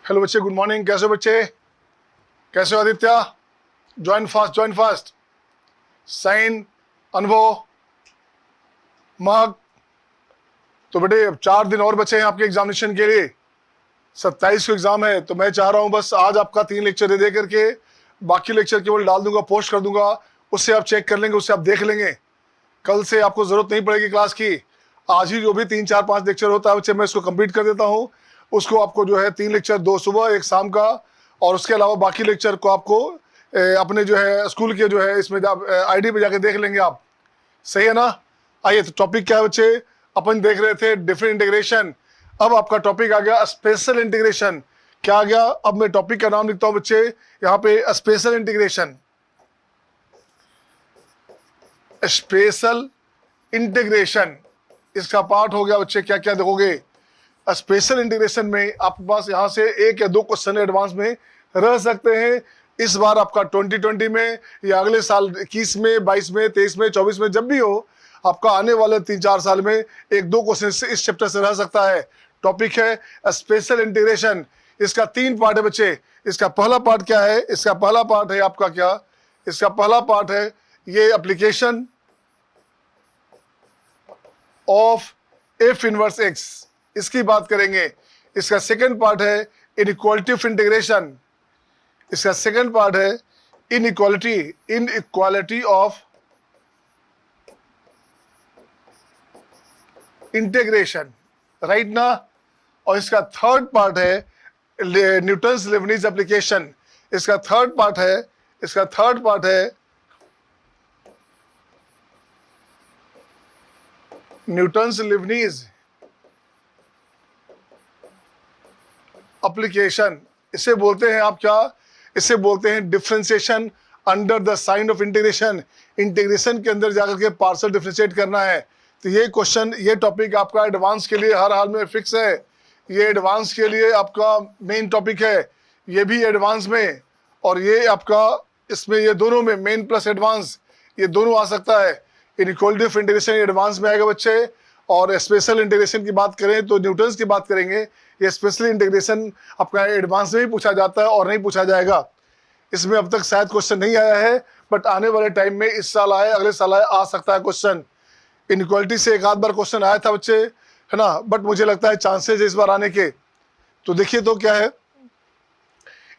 Hello बच्चे, good morning. कैसे हो बच्चे? कैसे हो Aditya? Join fast, join fast. साइन, अनुभव, महक। तो बेटे अब 4 दिन और बचे हैं आपके एग्जामिनेशन के लिए। 27 को एग्जाम है, तो मैं चाह रहा हूँ बस आज आपका 3 लेक्चर दे दे करके बाकी लेक्चर केवल डाल दूंगा, पोस्ट कर दूंगा, उससे आप चेक कर लेंगे, उससे आप देख लेंगे। कल से आपको जरूरत नहीं पड़ेगी क्लास की। आज ही जो भी 3, 4, 5 लेक्चर होता है बच्चे, मैं इसको कंप्लीट कर देता हूँ। उसको आपको जो है 3 लेक्चर, 2 सुबह 1 शाम का, और उसके अलावा बाकी लेक्चर को आपको अपने जो है स्कूल के जो है इसमें आईडी पे जाके देख लेंगे आप। सही है ना? आइए, तो टॉपिक क्या है बच्चे? अपन देख रहे थे डिफरेंट इंटीग्रेशन। अब आपका टॉपिक आ गया स्पेशल इंटीग्रेशन। क्या आ गया? अब मैं टॉपिक का नाम लिखता हूं बच्चे यहाँ पे, स्पेशल इंटीग्रेशन। स्पेशल इंटीग्रेशन इसका पार्ट हो गया बच्चे। क्या क्या देखोगे स्पेशल इंटीग्रेशन में? आपके पास यहाँ से 1 या 2 क्वेश्चन एडवांस में रह सकते हैं। इस बार आपका 2020 में या अगले साल 21 में, 22 में, 23 में, 24 में, जब भी हो आपका आने वाले 3-4 साल में 1-2 क्वेश्चन इस चैप्टर से रह सकता है। टॉपिक है स्पेशल इंटीग्रेशन। इसका 3 पार्ट है बच्चे। इसका पहला पार्ट क्या है? इसका पहला पार्ट है आपका क्या? इसका पहला पार्ट है ये application of f inverse x, इसकी बात करेंगे। इसका सेकंड पार्ट है इनइक्वालिटी ऑफ इंटीग्रेशन। इसका सेकंड पार्ट है इनइक्वालिटी ऑफ इंटीग्रेशन, राइट ना? और इसका थर्ड पार्ट है न्यूटन्स लेबनीज एप्लीकेशन। इसका थर्ड पार्ट है न्यूटन्स लेबनीज एप्लीकेशन। इसे बोलते हैं आप क्या? इसे बोलते हैं differentiation under the sign of integration. Integration के अंदर जाकर के पार्शियल डिफरेंशिएट करना है। तो ये क्वेश्चन, ये टॉपिक आपका एडवांस के लिए हर हाल में फिक्स है। ये एडवांस के लिए आपका मेन टॉपिक है, ये भी एडवांस में, और ये आपका इसमें, ये दोनों में, मेन प्लस एडवांस, ये दोनों आ सकता है। इनइक्वालिटी ऑफ इंटीग्रेशन एडवांस में आएगा बच्चे, और स्पेशल इंटीग्रेशन की बात करें तो न्यूटन्स की बात करेंगे। ये स्पेशल इंटीग्रेशन आपका एडवांस में भी पूछा जाता है और नहीं पूछा जाएगा। इसमें अब तक शायद क्वेश्चन नहीं आया है, बट आने वाले टाइम में, इस साल आए, अगले साल आए, आ सकता है क्वेश्चन। इनइक्वालिटी से 1 आध बार क्वेश्चन आया था बच्चे, है ना? बट मुझे लगता है चांसेस है इस बार आने के। तो देखिए तो क्या है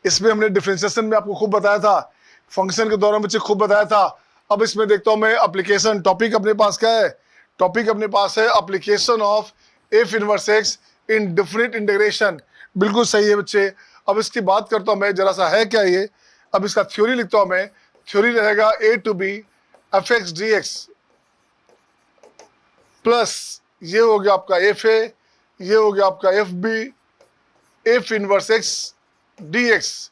इसमें, हमने डिफरेंशिएशन में आपको खूब बताया था, फंक्शन के दौरान बच्चे खूब बताया था। अब इसमें देखता हूं मैं एप्लीकेशन। टॉपिक अपने पास क्या है? टॉपिक अपने पास है application of f inverse x in different integration. बिल्कुल सही है बच्चे। अब इसकी बात करता हूं मैं, जरा सा है क्या ये। अब इसका थ्योरी लिखता हूं मैं। थ्योरी रहेगा a to b F x d x plus ये हो गया आपका एफ ए, ये हो गया आपका f b, f inverse x d x.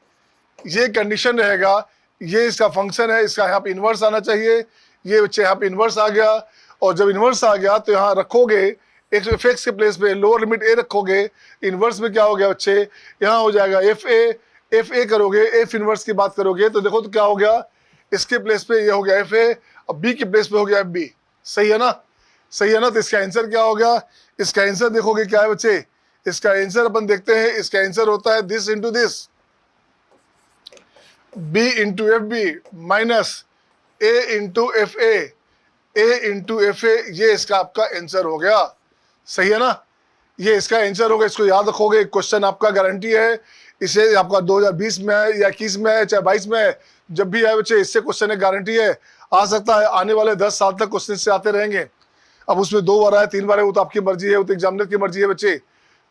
ये कंडीशन रहेगा, ये इसका फंक्शन है, इसका यहाँ पे इन्वर्स आना चाहिए। ये बच्चे यहाँ पे इन्वर्स आ गया, और जब इन्वर्स आ गया तो यहाँ रखोगे एफ एक्स के प्लेस पे लोअर लिमिट ए रखोगे। इन्वर्स में क्या हो गया बच्चे? यहाँ हो जाएगा एफ ए करोगे, एफ इन्वर्स की बात करोगे तो देखो तो क्या हो गया, इसके प्लेस पे ये हो गया एफ ए, अब बी के प्लेस पे हो गया एफ बी। सही है ना? सही है ना? तो इसका आंसर क्या हो गया? इसका आंसर देखोगे क्या है बच्चे? इसका आंसर अपन देखते हैं। इसका आंसर होता है this into this, b into f b minus a into f a into f a. ये इसका आपका आंसर हो गया। सही है ना? ये इसका आंसर होगा। इसको याद रखोगे, क्वेश्चन आपका गारंटी है। इसे आपका 2020 में है या 21 में है, चाहे 22 में है, जब भी आए बच्चे इससे क्वेश्चन है, गारंटी है, आ सकता है। आने वाले 10 साल तक क्वेश्चन से आते रहेंगे। अब उसमें 2 बार आए, 3 बार है, वो तो आपकी मर्जी है, वो तो एग्जामिनर की मर्जी है बच्चे।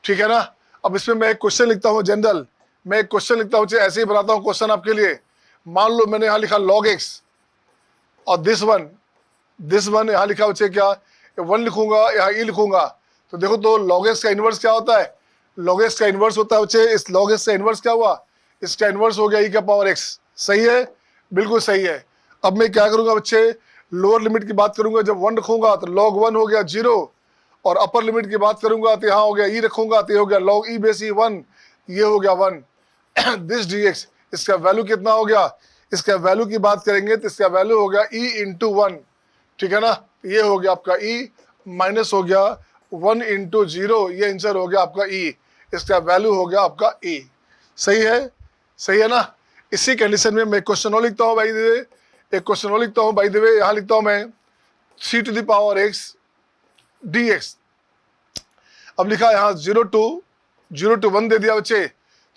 ठीक है ना? अब इसमें मैं एक क्वेश्चन लिखता हूँ जनरल। मैं एक क्वेश्चन लिखता हूँ, ऐसे ही बनाता हूँ क्वेश्चन आपके लिए। मान लो मैंने यहाँ लिखा log x, और दिस वन यहाँ लिखा बच्चे क्या, 1 लिखूंगा, यहाँ e लिखूंगा। तो देखो तो log x का इन्वर्स क्या होता है? log x का इन्वर्स होता है बच्चे, इस log x का इन्वर्स क्या हुआ? इसका इन्वर्स हो गया e का पावर x। सही है? बिल्कुल सही है। अब मैं क्या करूंगा बच्चे? लोअर लिमिट की बात करूंगा, जब 1 रखूंगा तो log 1 हो गया 0, और अपर लिमिट की बात करूंगा तो यहाँ हो गया e रखूंगा तो ये हो गया log e बेस e 1, ये हो गया 1 दिस dx। इसका वैल्यू कितना हो गया? इसका वैल्यू की बात करेंगे तो इसका वैल्यू हो गया e इंटू 1। ठीक है ना? ये हो गया आपका e माइनस हो गया 1 इंटू 0, ये आंसर हो गया आपका e। इसका वैल्यू हो गया आपका e। सही है ना। इसी कंडीशन में मैं क्वेश्चन और लिखता हूँ बाई द वे, एक क्वेश्चन और लिखता हूँ बाई द वे, यहाँ लिखता हूँ मैं 3 to the power x dx। अब लिखा यहाँ 0 to 1 दे दिया बच्चे।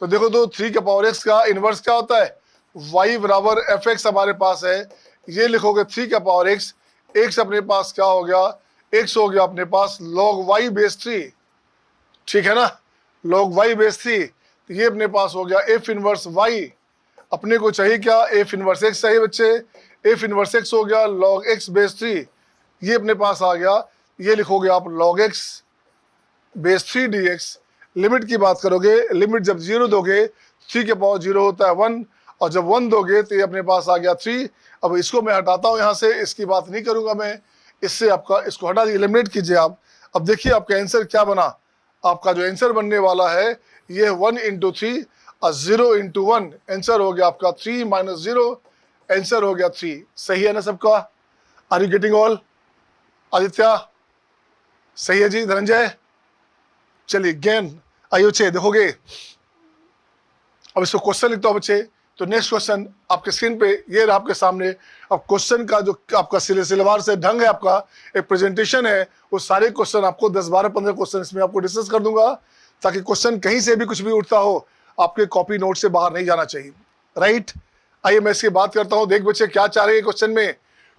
तो देखो तो 3 के पावर x का इनवर्स क्या होता है, y बराबर fx हमारे पास है। ये लिखोगे 3 के पावर x, x अपने पास क्या हो गया, x हो गया अपने पास log y बेस 3, ठीक है ना, log y बेस 3। तो ये अपने पास हो गया f इनवर्स y। अपने को चाहिए क्या, f इनवर्स x चाहिए बच्चे, f इनवर्स x हो गया log x बेस 3, ये अपने पास आ गया। ये लिखोगे आप log x base 3 dx। Limit की बात करोगे, लिमिट जब 0 दोगे 3 के पावर 0 होता है 1, और जब 1 दोगे तो ये अपने पास आ गया 3। अब इसको मैं हटाता हूँ यहाँ से, इसकी बात नहीं करूँगा मैं, इससे आपका इसको हटा दिए, एलिमिनेट कीजिए आप। अब देखिए आपका आंसर क्या बना, आपका जो आंसर बनने वाला है ये 1 into 3 और 0 into 1, आंसर हो गया आपका 3 - 0, आंसर हो गया 3। सही है ना सबका, are you getting all? Aditya सही है जी, धनंजय चलिए गेन आइए बच्चे देखोगे। अब इसको क्वेश्चन लिखता हूँ बच्चे। तो नेक्स्ट क्वेश्चन आपके स्क्रीन पे ये रहा आपके सामने। अब क्वेश्चन का जो आपका सिलेवार से ढंग है, आपका एक प्रेजेंटेशन है, वो सारे क्वेश्चन आपको 10, 12, 15 क्वेश्चन इसमें आपको डिस्कस कर दूंगा, ताकि क्वेश्चन कहीं से भी कुछ भी उठता हो आपके कॉपी नोट से बाहर नहीं जाना चाहिए, राइट। आइए मैं इसकी बात करता हूँ। देख बच्चे क्या चाह रहे हैं क्वेश्चन में,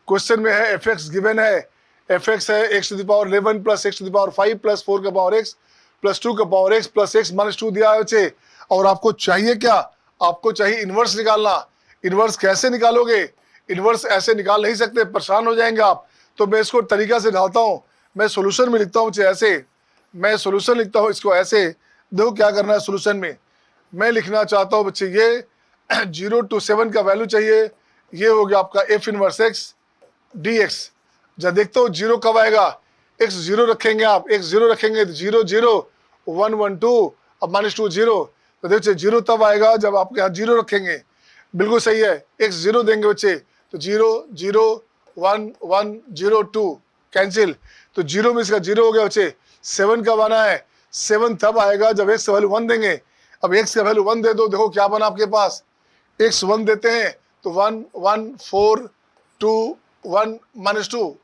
क्वेश्चन में है एफ एक्स गिवन है, एफ एक्स है x⁻11 + x⁻5 + 4 का पावर x + 2 का पावर x + x - 2 दिया है बच्चे। और आपको चाहिए क्या, आपको चाहिए इन्वर्स निकालना। इन्वर्स कैसे निकालोगे, इन्वर्स ऐसे निकाल नहीं सकते, परेशान हो जाएंगे आप। तो मैं इसको तरीका से डालता हूँ, मैं सोल्यूशन में लिखता हूँ बच्चे ऐसे, मैं सोल्यूशन लिखता हूँ इसको ऐसे। देखो क्या करना है सोल्यूशन में, मैं लिखना चाहता हूँ बच्चे ये 0 to 7 का वैल्यू चाहिए। ये हो गया आपका f इनवर्स x dx। जब देखते हो 0 कब आएगा, x 0 रखेंगे आप, x 0 रखेंगे तो 0 0 1 1 2 अब -2 0। तो देखिए 0 तब आएगा जब आप यहाँ 0 रखेंगे, बिल्कुल सही है। x 0 देंगे बच्चे तो 0 0 1 1 0 2 कैंसिल, तो 0 में इसका 0 हो गया बच्चे। 7 कब आना है, 7 तब आएगा जब x का वैल्यू 1 देंगे। अब x का वैल्यू 1 दे दो, देखो क्या बना आपके पास, x 1 देते हैं तो 1 1 4 2 1 -2,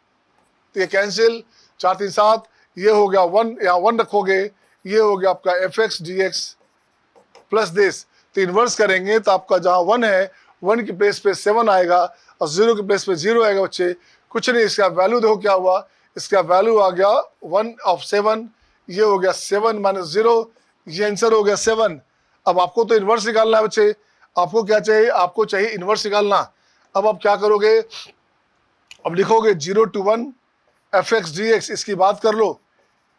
तो ये कैंसिल, 4 3 7, ये हो गया 1, यहाँ 1 रखोगे, ये हो गया आपका F x d x plus this. तो इन्वर्स करेंगे तो आपका जहाँ 1 है 1 के प्लेस पे 7 आएगा और 0 के प्लेस पे 0 आएगा बच्चे। कुछ नहीं, इसका वैल्यू देखो क्या हुआ, इसका वैल्यू आ गया 1/7, ये हो गया 7 - 0, ये आंसर हो गया 7। अब आपको तो इन्वर्स निकालना है बच्चे, आपको क्या चाहिए, आपको चाहिए इन्वर्स निकालना। अब आप क्या करोगे, अब लिखोगे 0 to 1 F x d x, इसकी बात कर लो,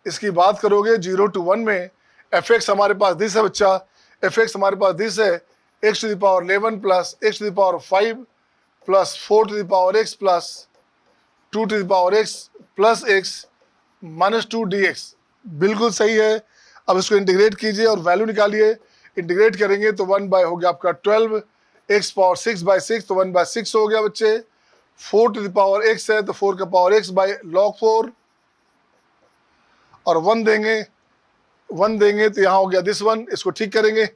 इसकी बात करोगे 0 to 1 में एफ एक्स हमारे पास दिस है बच्चा, एफ एक्स हमारे पास दिस है x⁻11 + x⁻5 + 4 to the power x + 2 to the power x + x - 2 dx, बिल्कुल सही है। अब इसको इंटीग्रेट कीजिए और वैल्यू निकालिए। इंटीग्रेट करेंगे तो 1 बाय हो गया आपका 12, x पावर 6/6 तो 1/6 हो गया बच्चे। 4 to the power x है तो 4 का पावर x बाय log 4, और 1 देंगे तो यहाँ हो गया दिस 1, इसको ठीक करेंगे।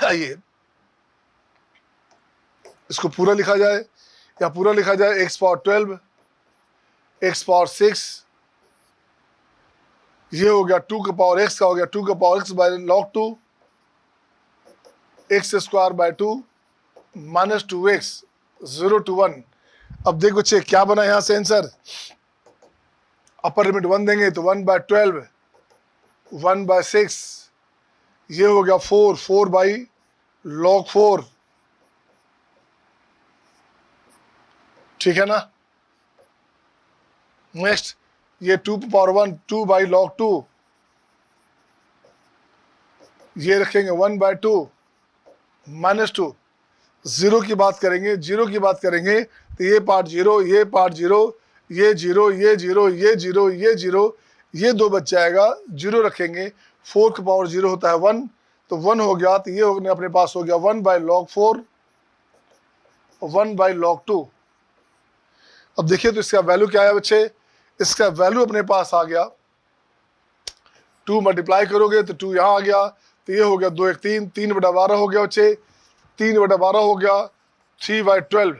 आइए इसको पूरा लिखा जाए, या पूरा लिखा जाए x पावर 12 x पावर 6, ये हो गया 2 का पावर x का हो गया 2 का power x by log 2 x² by 2 - 2x 0 to 1। अब देखो बच्चे क्या बना यहाँ से आंसर, अपर लिमिट 1 देंगे तो 1/12 1/6, ये हो गया 4 बाई log 4, ठीक है ना। नेक्स्ट ये 2 पावर 1 2 बाई log 2, ये रखेंगे 1/2 -2। 0 की बात करेंगे, 0 की बात करेंगे तो ये पार्ट 0, ये पार्ट 0, ये 0, ये 0, ये 0, ये 0, ये 2 बच जाएगा। 0 रखेंगे, 4 का पावर 0 होता है 1, तो 1 हो गया, तो ये होने अपने पास हो गया 1/log 4 1/log 2। अब देखिए तो इसका वैल्यू क्या है बच्चे, इसका वैल्यू अपने पास आ गया 2 मल्टीप्लाई करोगे तो 2 यहाँ आ गया, तो ये हो गया 2 1 3, 3/12 हो गया बच्चे, 3/12 हो गया, 3/12,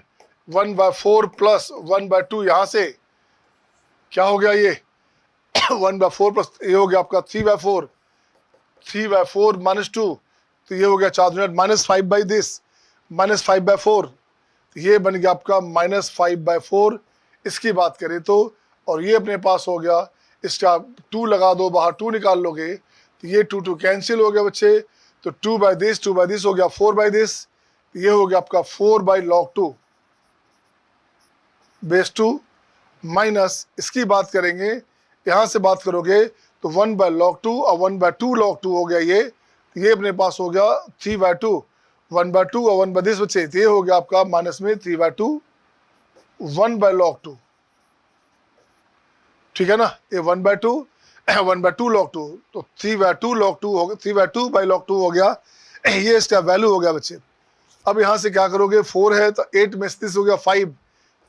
1/4 प्लस 1/2, यहाँ से क्या हो गया ये 1/4 प्लस ये हो गया आपका 3/4, 3/4 -2, तो ये हो गया 4 मिनट -5 दिस, -5/4, ये बन गया आपका -5/4। इसकी बात करें तो, और ये अपने पास हो गया, इसका 2 लगा दो, बाहर 2 निकाल लोगे तो ये 2 2 कैंसिल हो गया बच्चे, तो 2/दिस हो गया 4/दिस, ये हो गया आपका 4/log2 बेस 2 माइनस, इसकी बात करेंगे यहाँ से बात करोगे तो 1/log2 और 1/2 log2 हो गया ये अपने पास हो गया 3/2, 1/2 और 1/दिस बच्चे, ये हो गया आपका माइनस में 3/2 1/log2, ठीक है ना, ये 1/2 1/2 log2, तो 3/2 log2 हो गया, 3/2/log2 हो गया, ये इसका वैल्यू हो गया बच्चे। अब यहाँ से क्या करोगे, 4 है तो 8 में से हो गया 5,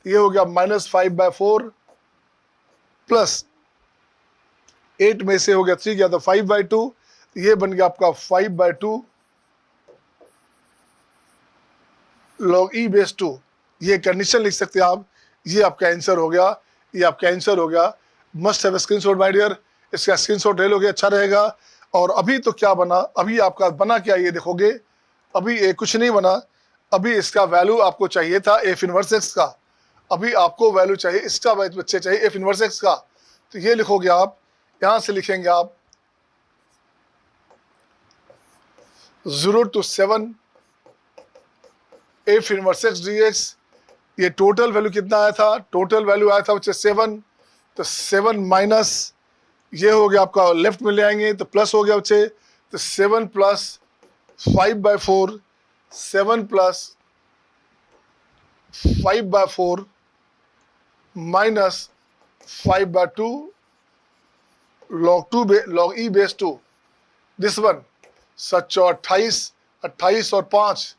ये हो गया -5/4 प्लस 8 में से हो गया 3 गया तो 5/2, ये बन गया आपका 5/2 log e बेस 2, ये कंडीशन लिख सकते हैं आप, ये आपका आंसर हो गया, ये आपका आंसर हो गया। Must have screenshot my dear, इसका स्क्रीनशॉट ले लोगे अच्छा रहेगा। और अभी तो क्या बना, अभी आपका बना क्या ये देखोगे, अभी ये कुछ नहीं बना, अभी इसका वैल्यू आपको चाहिए था f इनवर्स x का, अभी आपको वैल्यू चाहिए इसका बच्चे चाहिए f इनवर्स x का, तो ये लिखोगे आप, यहाँ से लिखेंगे आप 0 to 7 f inverse x dx, ये टोटल वैल्यू कितना आया था, टोटल वैल्यू आया था बच्चे 7, तो 7 माइनस ये हो गया आपका लेफ्ट में ले आएंगे तो प्लस हो गया बच्चे, तो 7 plus 5/4, 7 plus 5/4 minus 5/2 log e base 2, this one such 28 और 5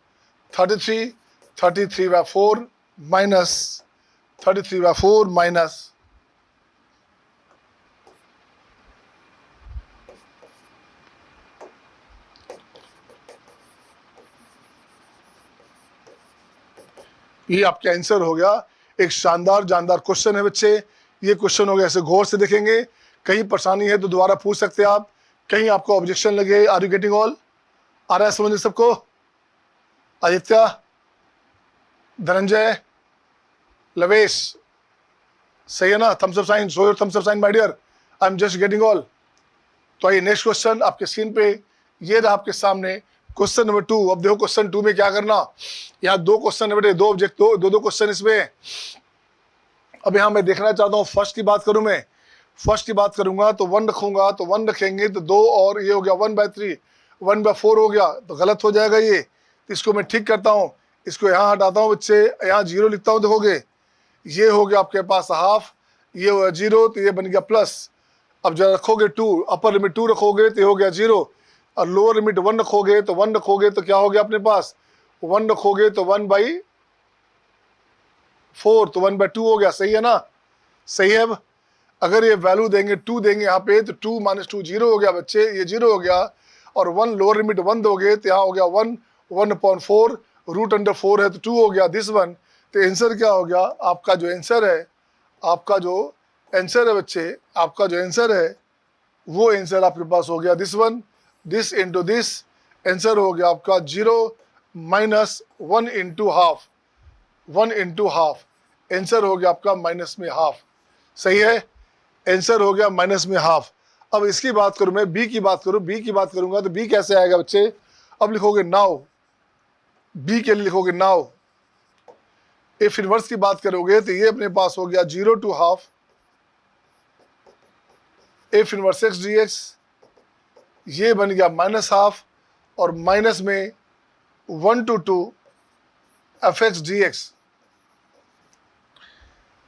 33, 33/4 माइनस 33/4 माइनस ये आपका आंसर हो गया। एक शानदार जानदार क्वेश्चन है बच्चे, ये क्वेश्चन हो गया, ऐसे गौर से देखेंगे, कहीं परेशानी है तो दोबारा पूछ सकते हैं आप, कहीं आपको ऑब्जेक्शन लगे, आर यू गेटिंग ऑल, आ रहा है समझ सबको, आदित्य, धनंजय, लवेश, सही है ना, thumbs up sign, show your thumbs up sign my dear, I am just getting all. तो आइए नेक्स्ट क्वेश्चन आपके स्क्रीन पे ये रहा आपके सामने, क्वेश्चन नंबर 2। अब देखो क्वेश्चन 2 में क्या करना, यहाँ 2 क्वेश्चन है बेटे, 2 ऑब्जेक्ट, दो क्वेश्चन इसमें। अब यहाँ मैं देखना चाहता हूँ, फर्स्ट की बात करूँ, मैं फर्स्ट की बात करूंगा तो 1 रखूंगा, तो 1 रखेंगे तो 2 और ये हो गया 1/3, 1/4 हो गया, तो गलत हो जाएगा ये, तो इसको मैं ठीक करता हूँ, इसको यहाँ हटाता हूँ बच्चे, यहाँ 0 लिखता हूँ, देखोगे ये हो गया आपके पास हाफ, ये हो गया 0, तो ये बन गया प्लस। अब जब रखोगे 2, अपर लिमिट 2 रखोगे तो ये हो गया 0, और लोअर लिमिट 1 रखोगे तो 1 रखोगे तो क्या हो गया अपने पास, 1 रखोगे तो 1/4, तो 1/2 हो गया, सही है ना, सही है। अब अगर ये वैल्यू देंगे 2 देंगे यहाँ पे, तो 2 - 2 0 हो गया बच्चे, ये 0 हो गया, और 1 लोअर लिमिट 1 दोगे तो यहाँ हो गया 1/4, √4 है तो 2 हो गया, दिस वन। तो आंसर क्या हो गया आपका, जो आंसर है, आपका जो आंसर है बच्चे, आपका जो आंसर है वो आंसर आपके पास हो गया this one, this into this, answer हो गया आपका 0 minus 1 into half, 1 into half, answer हो गया आपका माइनस में हाफ, सही है, आंसर हो गया माइनस में हाफ। अब इसकी बात करूं मैं, बी की बात करूं, बी की बात करूंगा तो बी कैसे आएगा बच्चे, अब लिखोगे नाउ, बी के लिए लिखोगे नाउ, इफ इनवर्स की बात करोगे तो ये अपने पास हो गया 0 to half F inverse x d x, ये बन गया माइनस हाफ, और माइनस में 1 to 2 F x d x.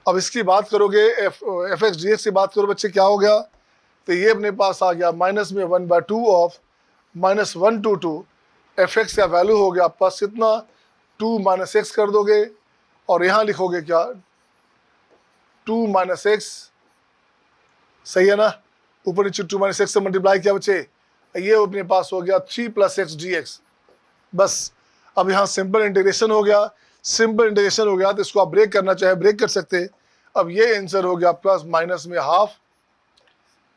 अब इसकी बात करोगे, एफ एक्स डी एक्स की बात करो बच्चे, क्या हो गया, तो ये अपने पास आ गया माइनस में 1/2 ऑफ -1 to 2, एफ एक्स का वैल्यू हो गया आपके पास कितना, 2 - x कर दोगे, और यहाँ लिखोगे क्या 2 - x, सही है ना, ऊपर नीचे 2 - x से मल्टीप्लाई किया बच्चे, ये अपने पास हो गया 3 + x dx। बस अब यहाँ सिंपल इंटीग्रेशन हो गया। सिंपल इंटीग्रेशन हो गया तो इसको आप ब्रेक करना चाहे ब्रेक कर सकते। अब ये आंसर हो गया प्लस माइनस में हाफ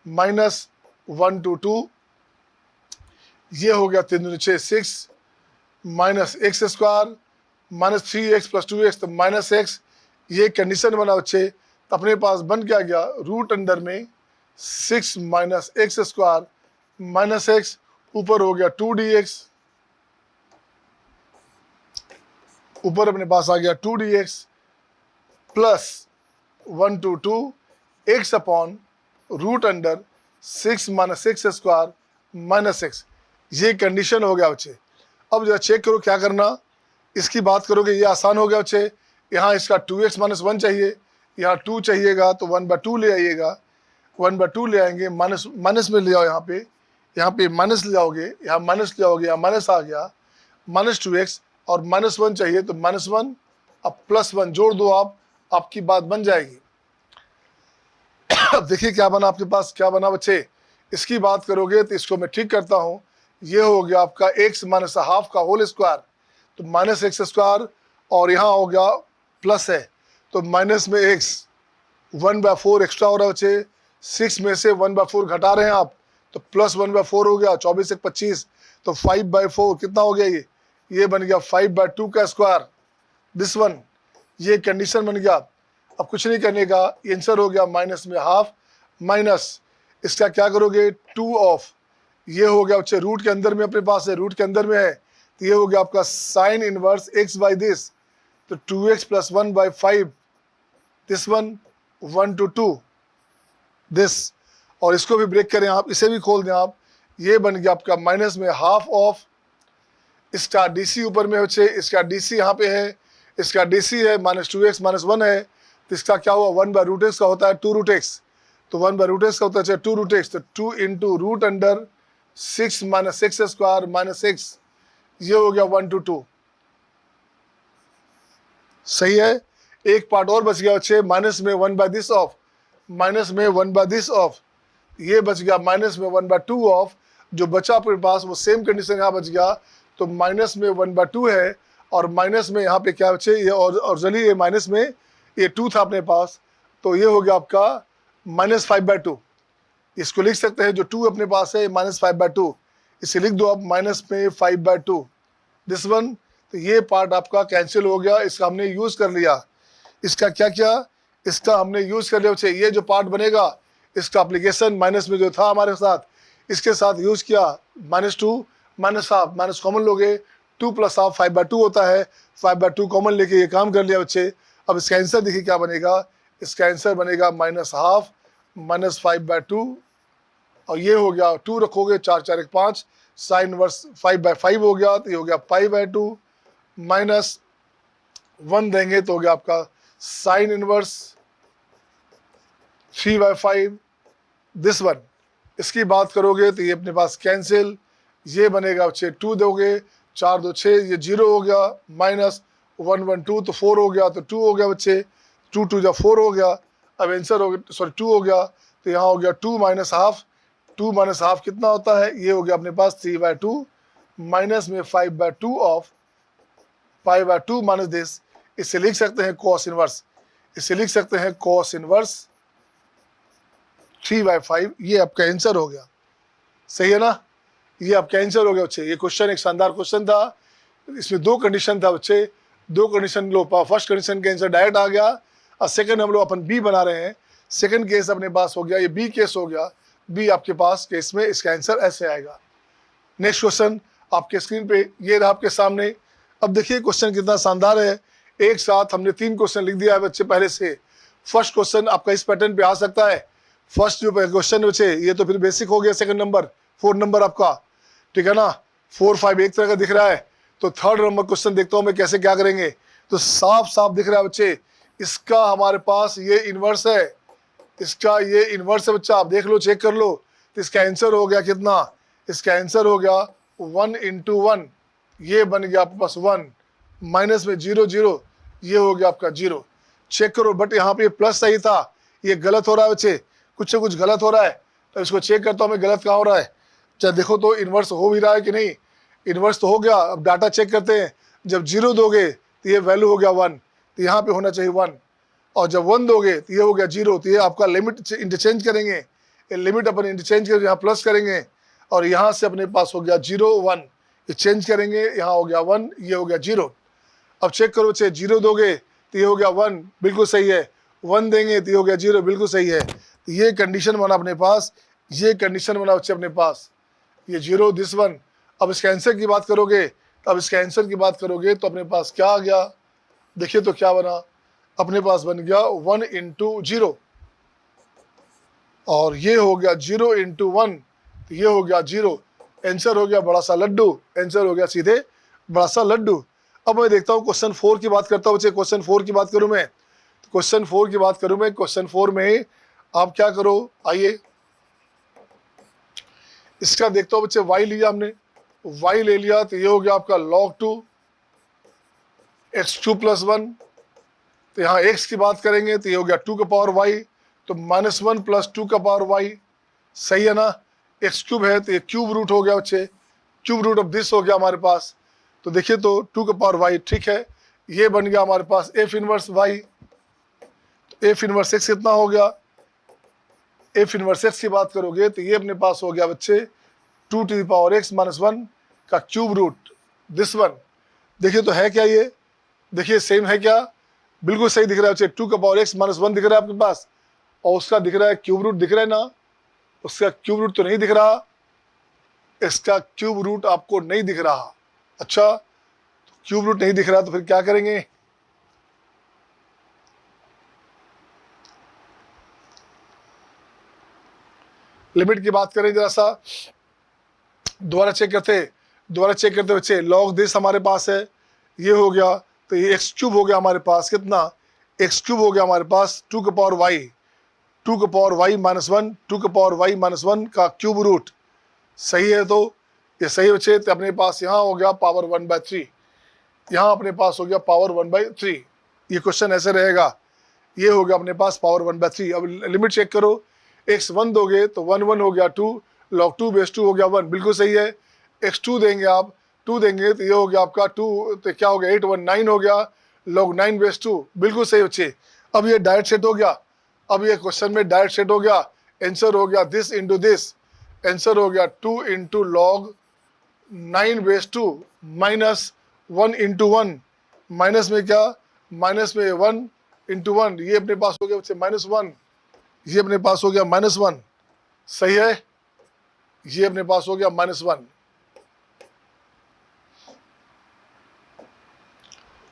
-1 to 2, ये हो गया 3 × 6 6 minus x square -3x + 2x तो -x। ये कंडीशन बना बच्चे तो अपने पास बन क्या गया रूट अंडर में 6 - x² -x, ऊपर हो गया 2dx, ऊपर अपने पास आ गया 2dx plus 1 to 2 x upon root under 6 - x² -x। ये कंडीशन हो गया बच्चे। अब जरा चेक करो क्या करना, इसकी बात करोगे ये आसान हो गया बच्चे। यहाँ इसका 2x - 1 चाहिए, यहाँ 2 चाहिएगा तो 1/2 ले आइएगा, 1/2 ले आएंगे, माइनस में ले आओ, यहाँ पे माइनस ले आओगे, यहाँ माइनस ले आओगे, यहाँ माइनस आ गया -2x और -1 चाहिए तो -1, अब +1 जोड़ दो आप, आपकी बात बन जाएगी। अब देखिए क्या बना आपके पास, क्या बना बच्चे। इसकी बात करोगे तो इसको मैं ठीक करता हूँ, ये हो गया आपका x - हाफ का होल स्क्वायर तो -x² और यहाँ हो गया प्लस है तो माइनस में x 1/4 एक्स्ट्रा हो रहा है बच्चे, 6 में से 1/4 घटा रहे हैं आप तो +1/4 हो गया, 24 × 25 तो 5/4 कितना हो गया ये बन गया 5/2 का स्क्वायर, दिस वन। ये कंडीशन बन गया। अब कुछ नहीं करने का, आंसर हो गया माइनस में हाफ माइनस इसका क्या करोगे 2 ऑफ, ये हो गया बच्चे रूट के अंदर में अपने पास है, रूट के अंदर में है तो ये हो गया आपका sine inverse x by this तो 2x + 1/5 this one 1 to 2 this. और इसको भी ब्रेक करें आप, इसे भी खोल दें आप, ये बन गया आपका माइनस में हाफ ऑफ इसका DC ऊपर में बच्चे, इसका DC यहाँ पे है, इसका DC है -2x - 1 है तो इसका क्या हुआ 1/√x का होता है 2√x तो 1/√x का होता है 2√x तो 2 × रूट अंडर 6 - x² -x, ये हो गया 1 to 2। सही है। एक पार्ट और बच गया बच्चे, माइनस में 1/this ऑफ, माइनस में 1/this ऑफ, ये बच गया माइनस में 1/2 ऑफ। जो बचा अपने पास वो सेम कंडीशन यहाँ बच गया तो माइनस में 1/2 है और माइनस में यहाँ पे क्या बचे ये और जल्दी ये माइनस में ये 2 था अपने पास तो ये हो गया आपका -5/2। इसको लिख सकते हैं जो 2 अपने पास है -5/2, इसे लिख दो आप माइनस में 5/2 दिस वन। तो ये पार्ट आपका कैंसिल हो गया, इसका हमने यूज़ कर लिया। इसका क्या किया, इसका हमने यूज़ कर लिया बच्चे। ये जो पार्ट बनेगा इसका एप्लीकेशन माइनस में जो था हमारे साथ इसके साथ यूज़ किया, -2 -हाफ माइनस कॉमन लोगे 2 + हाफ 5/2 होता है, 5/2 कॉमन लेके ये काम कर लिया बच्चे। अब इसका आंसर देखिए क्या बनेगा, इसका आंसर बनेगा -हाफ -5/2 और ये हो गया 2 रखोगे 4 × 4 = 5 साइन इनवर्स 5/5 हो गया तो ये हो गया π/2 -1 देंगे तो हो गया आपका साइन इनवर्स 3/5 दिस वन। इसकी बात करोगे तो ये अपने पास कैंसिल, ये बनेगा बच्चे 2 दोगे 4 2 6 ये 0 हो गया -1 1 2 तो 4 हो गया तो 2 हो गया बच्चे, 2 2 जा 4 हो गया। अब आंसर हो गया सॉरी 2 हो गया तो यहाँ हो गया 2 - हाफ, 2 - हाफ कितना होता है ये हो गया अपने पास 3/2 माइनस में 5/2 ऑफ 5/2 माइनस दिस। इसे लिख सकते हैं कॉस इनवर्स, इसे लिख सकते हैं कॉस इनवर्स 3/5। ये आपका आंसर हो गया, सही है ना, ये आपका आंसर हो गया बच्चे। ये क्वेश्चन एक शानदार क्वेश्चन था, इसमें 2 कंडीशन था बच्चे, 2 कंडीशन लो फर्स्ट कंडीशन का आंसर डायरेक्ट आ गया और सेकंड हम लोग अपन बी बना रहे हैं, सेकंड केस अपने पास हो गया, ये बी केस हो गया, बी आपके पास केस में इसका आंसर ऐसे आएगा। नेक्स्ट क्वेश्चन आपके स्क्रीन पे ये रहा आपके सामने। अब देखिए क्वेश्चन कितना शानदार है, एक साथ हमने 3 क्वेश्चन लिख दिया है बच्चे पहले से। फर्स्ट क्वेश्चन आपका इस पैटर्न पे आ सकता है, फर्स्ट जो क्वेश्चन बच्चे ये तो फिर बेसिक हो गया, सेकंड नंबर 4 नंबर आपका, ठीक है ना, 4 5 एक तरह का दिख रहा है तो थर्ड नंबर क्वेश्चन देखता हूँ मैं कैसे क्या करेंगे। तो साफ साफ दिख रहा है बच्चे, इसका हमारे पास ये इन्वर्स है, इसका ये इन्वर्स है बच्चा, आप देख लो चेक कर लो। तो इसका आंसर हो गया कितना, इसका आंसर हो गया 1 × 1, ये बन गया आपके पास 1 माइनस में 0 0, ये हो गया आपका 0। चेक करो बट यहाँ पे प्लस सही था, ये गलत हो रहा है बच्चे, कुछ से कुछ गलत हो रहा है तो इसको चेक करता हूँ मैं गलत कहाँ हो रहा है। चाहे देखो तो इन्वर्स हो भी रहा है कि नहीं, इन्वर्स तो हो गया। अब डाटा चेक करते हैं, जब 0 दोगे तो ये वैल्यू हो गया 1, तो यहाँ पे होना चाहिए 1, और जब 1 दोगे तो ये हो गया 0, तो ये आपका लिमिट इंटरचेंज करेंगे, ये लिमिट अपन इंटरचेंज कर यहाँ प्लस करेंगे, और यहाँ से अपने पास हो गया 0 1, ये चेंज करेंगे, यहाँ हो गया 1, ये हो गया 0। अब चेक करो, चाहे 0 दोगे तो ये हो गया 1, बिल्कुल सही है, 1 देंगे तो ये हो गया 0, बिल्कुल सही है। तो ये कंडीशन बना अपने पास, ये कंडीशन बना बच्चे अपने पास, ये 0 दिस 1। अब इसके आंसर की बात करोगे, अब इसके आंसर की बात करोगे तो अपने पास क्या आ गया, देखिए तो क्या बना, अपने पास बन गया 1 इंटू 0, और ये हो गया 0 इंटू 1, तो ये हो गया 0। आंसर हो गया बड़ा सा लड्डू, आंसर हो गया सीधे बड़ा सा लड्डू। अब मैं देखता हूँ क्वेश्चन 4 की बात करता हूँ बच्चे। क्वेश्चन 4 की बात करूँ मैं, क्वेश्चन 4 की बात करूँ मैं, क्वेश्चन 4 में आप क्या करो, आइए इसका देखता हूँ बच्चे। y लिया हमने, y ले लिया तो ये हो गया आपका log 2 x2 + 1, तो यहाँ x की बात करेंगे तो ये हो गया 2 का पावर y, तो -1 + 2 का पावर y, सही है ना। x³ है तो ये क्यूब रूट हो गया बच्चे, क्यूब रूट ऑफ दिस हो गया हमारे पास। तो देखिए तो 2 का पावर y, ठीक है, ये बन गया हमारे पास f इनवर्स y। तो f इनवर्स x कितना हो गया, f इनवर्स x की बात करोगे तो ये अपने पास हो गया बच्चे 2 टू द पावर x - 1 का क्यूब रूट दिस 1। देखिए तो है क्या ये, देखिए सेम है क्या, बिल्कुल सही दिख रहा है बच्चे, 2 का पावर x - 1 दिख रहा है आपके पास, और उसका दिख रहा है क्यूब रूट, दिख रहा है ना, उसका क्यूब रूट तो नहीं दिख रहा, इसका क्यूब रूट आपको नहीं दिख रहा। अच्छा, तो क्यूब रूट नहीं दिख रहा तो फिर क्या करेंगे, लिमिट की बात करें जरा सा, दोबारा चेक करते बच्चे। लॉग दिस हमारे पास है, ये हो गया, तो ये x³ हो गया हमारे पास, कितना x³ हो गया हमारे पास 2 का पावर y, 2 का पावर y - 1, 2 का पावर y - 1 का क्यूब रूट, सही है। तो ये सही बच्चे, तो अपने पास यहाँ हो गया पावर 1/3, यहाँ अपने पास हो गया पावर 1/3। ये क्वेश्चन ऐसे रहेगा, ये हो गया अपने पास पावर 1/3। अब लिमिट चेक करो, x 1 दोगे तो 1 1 हो गया 2, log 2 बेस 2 हो गया 1, बिल्कुल सही है। x2 देंगे आप, 2 देंगे तो ये हो गया आपका 2, तो क्या हो गया 8 1 9 हो गया, log 9 बेस 2, बिल्कुल सही बच्चे। अब ये डायरेक्ट सेट हो गया, अब ये क्वेश्चन में डायरेक्ट सेट हो गया, आंसर हो गया दिस इंटू दिस, आंसर हो गया 2 into log 9 base 2 minus 1 into 1, minus में क्या, माइनस में 1 इंटू 1, ये अपने पास हो गया बच्चे -1, ये अपने पास हो गया -1, सही है, ये अपने पास हो गया -1।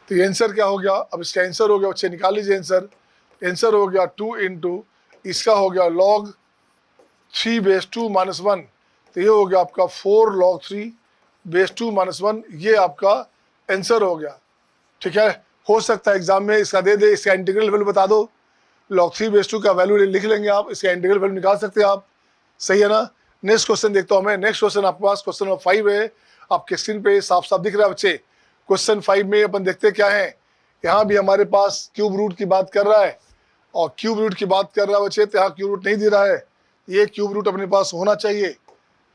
तो ये आंसर क्या हो गया, अब इसका आंसर हो गया बच्चे, निकाल लीजिए आंसर। आंसर हो गया 2 इंटू, इसका हो गया log 3 बेस 2 -1, तो ये हो गया आपका 4 log 3 बेस 2 -1, ये आपका आंसर हो गया। ठीक है, हो सकता है एग्जाम में इसका दे दे, इसका इंटीग्रल वैल्यू बता दो, log 3 बेस 2 का वैल्यू लिख लेंगे आप, इसका इंटीग्रल वैल्यू निकाल सकते हैं आप, सही है ना। नेक्स्ट क्वेश्चन देखता हूँ मैं, नेक्स्ट क्वेश्चन आपके पास क्वेश्चन नंबर 5 है, आपके स्क्रीन पे साफ साफ दिख रहा है बच्चे। क्वेश्चन 5 में अपन देखते क्या है, यहाँ भी हमारे पास क्यूब रूट की बात कर रहा है, और क्यूब रूट की बात कर रहा है बच्चे, तो यहाँ क्यूब रूट नहीं दे रहा है, ये क्यूब रूट अपने पास होना चाहिए,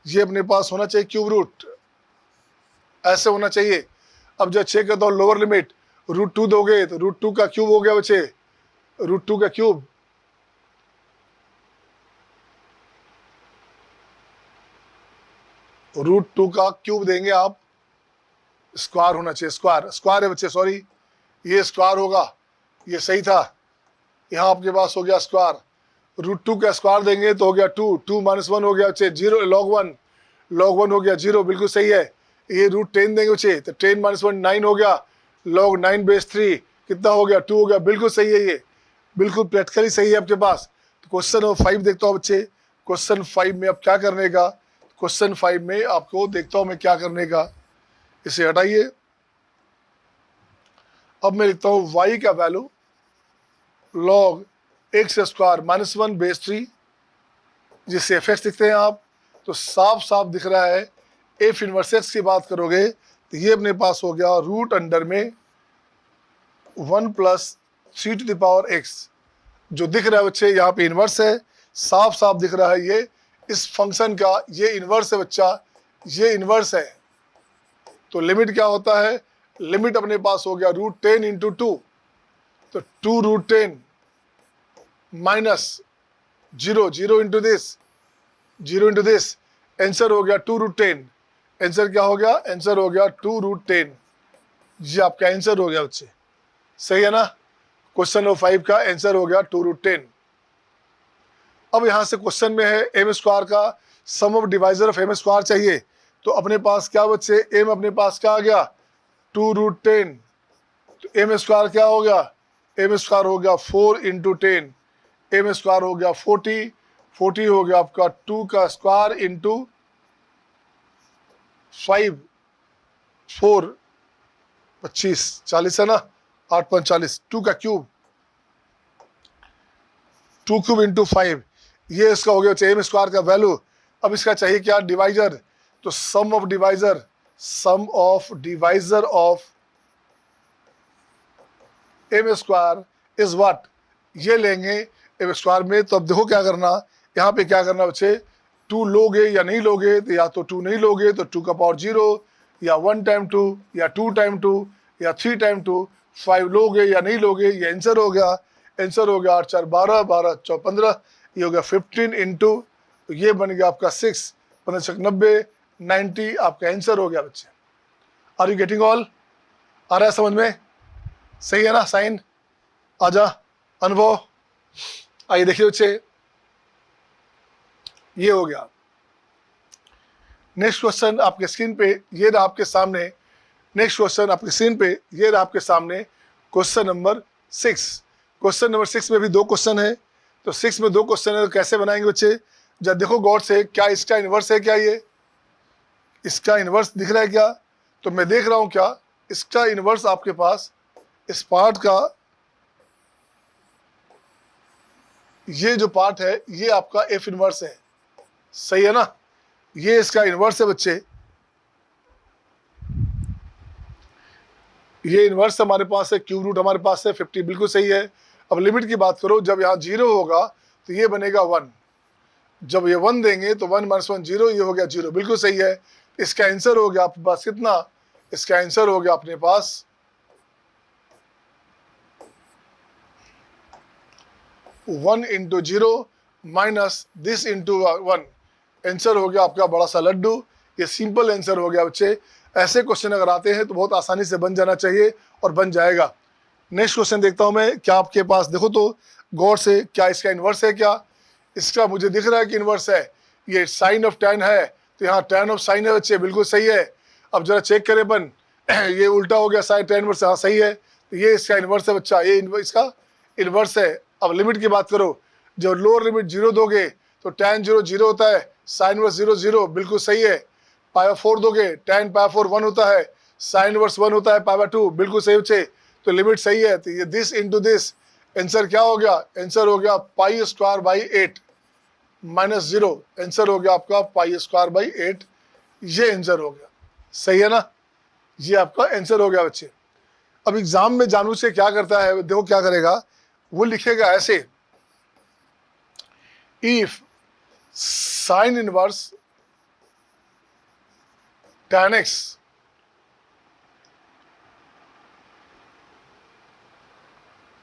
ये अपने पास होना चाहिए क्यूब रूट, ऐसे होना चाहिए। अब जब चेक करता हूँ लोअर लिमिट, √2 दोगे तो √2 का क्यूब हो गया बच्चे, √2 का क्यूब, √2 का क्यूब देंगे आप, स्क्वायर होना चाहिए, स्क्वायर है बच्चे, सॉरी, ये स्क्वायर होगा, ये सही था, यहाँ आपके पास हो गया स्क्वायर, √2 का स्क्वायर देंगे तो हो गया 2, 2 - 1 हो गया बच्चे 0, log 1 हो गया 0, बिल्कुल सही है। ये √10 देंगे बच्चे तो 10 - 1 9 हो गया, log 9 बेस 3 कितना हो गया 2 हो गया, बिल्कुल सही है, ये बिल्कुल प्रैक्टिकली सही है आपके पास। तो क्वेश्चन नंबर 5 देखता हूँ बच्चे, क्वेश्चन 5 में अब क्या करने का, क्वेश्चन 5 में आपको देखता हूँ मैं क्या करने का, इसे हटाइए। अब मैं लिखता हूँ y का वैल्यू log x² -1 बेस 3, जिससे f लिखते हैं आप, तो साफ साफ दिख रहा है f इनवर्स x की बात करोगे तो ये अपने पास हो गया रूट अंडर में 1 + 3 टू द पावर x, जो दिख रहा है बच्चे यहाँ पे इनवर्स है, साफ साफ दिख रहा है ये इस फंक्शन का ये इन्वर्स है बच्चा, ये इन्वर्स है। तो लिमिट क्या होता है, लिमिट अपने पास हो गया √10 इंटू 2, तो 2√10 minus 0, 0 into this, 0 into this, answer हो गया 2√10। आंसर क्या हो गया, आंसर हो गया 2√10। ये आपका आंसर हो गया बच्चे, सही है ना। क्वेश्चन नंबर 5 का आंसर हो गया 2√10। अब यहाँ से क्वेश्चन में है एम स्क्वायर का sum of divisor of M square चाहिए। तो अपने पास क्या बच्चे, एम अपने पास क्या आ गया 2√10, तो एम स्क्वायर क्या हो गया, एम स्क्वायर हो गया 4 इंटू 10, एम स्क्वायर हो गया 40, 40 हो गया आपका 2 का स्क्वायर इंटू 5, 4 25, 40 है ना, 8 5 40, 2 का क्यूब, 2 क्यूब इंटू 5, ये इसका हो गया एम स्क्वायर का वैल्यू। अब इसका चाहिए क्या, डिवाइजर। तो sum of divisor, sum of divisor of M square is what, ये लेंगे एम स्क्वायर में। तो अब देखो क्या करना, यहाँ पे क्या करना बच्चे, 2 लोगे या नहीं लोगे, तो या तो 2 नहीं लोगे तो 2 का पावर 0, या 1 टाइम 2, या 2 टाइम 2, या 3 टाइम 2, 5 लोगे या नहीं लोगे, ये आंसर हो गया। आंसर हो गया 8 4 12, 12 4 15, ये हो गया 15 इंटू, ये बन गया आपका 6, 15 6 90, 90 आपका आंसर हो गया बच्चे। आर यू गेटिंग ऑल, आ रहा है समझ में, सही है ना। साइन आजा, अनुभव, आइए देखिए बच्चे, ये हो गया। नेक्स्ट क्वेश्चन आपके स्क्रीन पे ये रहा आपके सामने, नेक्स्ट क्वेश्चन आपके स्क्रीन पे ये रहा आपके सामने, क्वेश्चन नंबर 6। क्वेश्चन नंबर 6 में भी 2 क्वेश्चन है, तो 6 में 2 क्वेश्चन है, तो कैसे बनाएंगे बच्चे, जब देखो गौर से, क्या इसका इन्वर्स है क्या, ये इसका इन्वर्स दिख रहा है क्या, तो मैं देख रहा हूं क्या, इसका इन्वर्स आपके पास इस पार्ट का, ये जो पार्ट है ये आपका एफ इन्वर्स है, सही है ना, ये इसका इन्वर्स है बच्चे, ये इन्वर्स हमारे पास है, क्यूब रूट हमारे पास है 50, बिल्कुल सही है। अब लिमिट की बात करो, जब यहाँ 0 होगा तो ये बनेगा 1, जब ये 1 देंगे तो 1 - 1 0, ये हो गया 0, बिल्कुल सही है। इसका आंसर हो गया आपके पास कितना, इसका आंसर हो गया अपने पास 1 into 0 minus this into 1, answer हो गया आपका बड़ा सा लड्डू। ये सिंपल आंसर हो गया बच्चे। ऐसे क्वेश्चन अगर आते हैं तो बहुत आसानी से बन जाना चाहिए और बन जाएगा। नेक्स्ट क्वेश्चन देखता हूं मैं, क्या आपके पास, देखो तो गौर से, क्या इसका इन्वर्स है क्या, इसका मुझे दिख रहा है कि इन्वर्स है, ये साइन ऑफ tan है, तो यहाँ tan ऑफ साइन है बच्चे, बिल्कुल सही है। अब जरा चेक करें अपन, ये उल्टा हो गया साइन tan इनवर्स, हाँ सही है, तो ये इसका इन्वर्स है बच्चा, ये इसका इन्वर्स है। अब लिमिट की बात करो, जब लोअर लिमिट 0 दोगे तो tan 0 0 होता है, साइन इनवर्स 0 0, बिल्कुल सही है। पाई 4 दोगे, tan पाई 4 1 होता है, साइन इनवर्स 1 होता है, पाई 2, बिल्कुल सही बच्चे, तो लिमिट सही है। तो ये दिस इंटू दिस, आंसर क्या हो गया, आंसर हो गया π² 8 - 0, आंसर हो गया आपका π² 8, ये आंसर हो गया, सही है ना, ये आपका आंसर हो गया बच्चे। अब एग्जाम में जानबूझ से क्या करता है, देखो क्या करेगा, वो लिखेगा ऐसे, if sine inverse tan x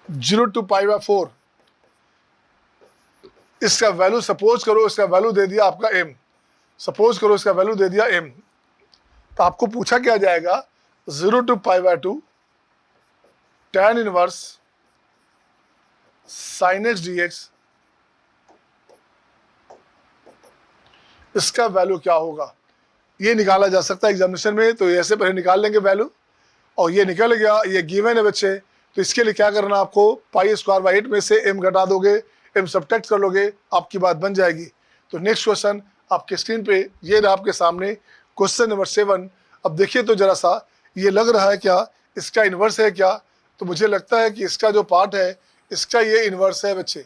(0 to π/4), इसका वैल्यू सपोज करो, इसका वैल्यू दे दिया आपका m, सपोज करो इसका वैल्यू दे दिया m, तो आपको पूछा क्या जाएगा, 0 to π/2 tan inverse sin x dx, इसका वैल्यू क्या होगा, ये निकाला जा सकता है एग्जामिनेशन में। तो ऐसे पहले निकाल लेंगे वैल्यू, और ये निकल गया, ये गिवन है बच्चे। तो इसके लिए क्या करना, आपको π² 8 में से m घटा दोगे, m सब्ट्रैक्ट कर लोगे, आपकी बात बन जाएगी। तो नेक्स्ट क्वेश्चन आपके स्क्रीन पे ये रहा आपके सामने, क्वेश्चन नंबर 7। अब देखिए तो जरा सा, ये लग रहा है क्या इसका इन्वर्स है क्या, तो मुझे लगता है कि इसका जो पार्ट है इसका ये इन्वर्स है बच्चे,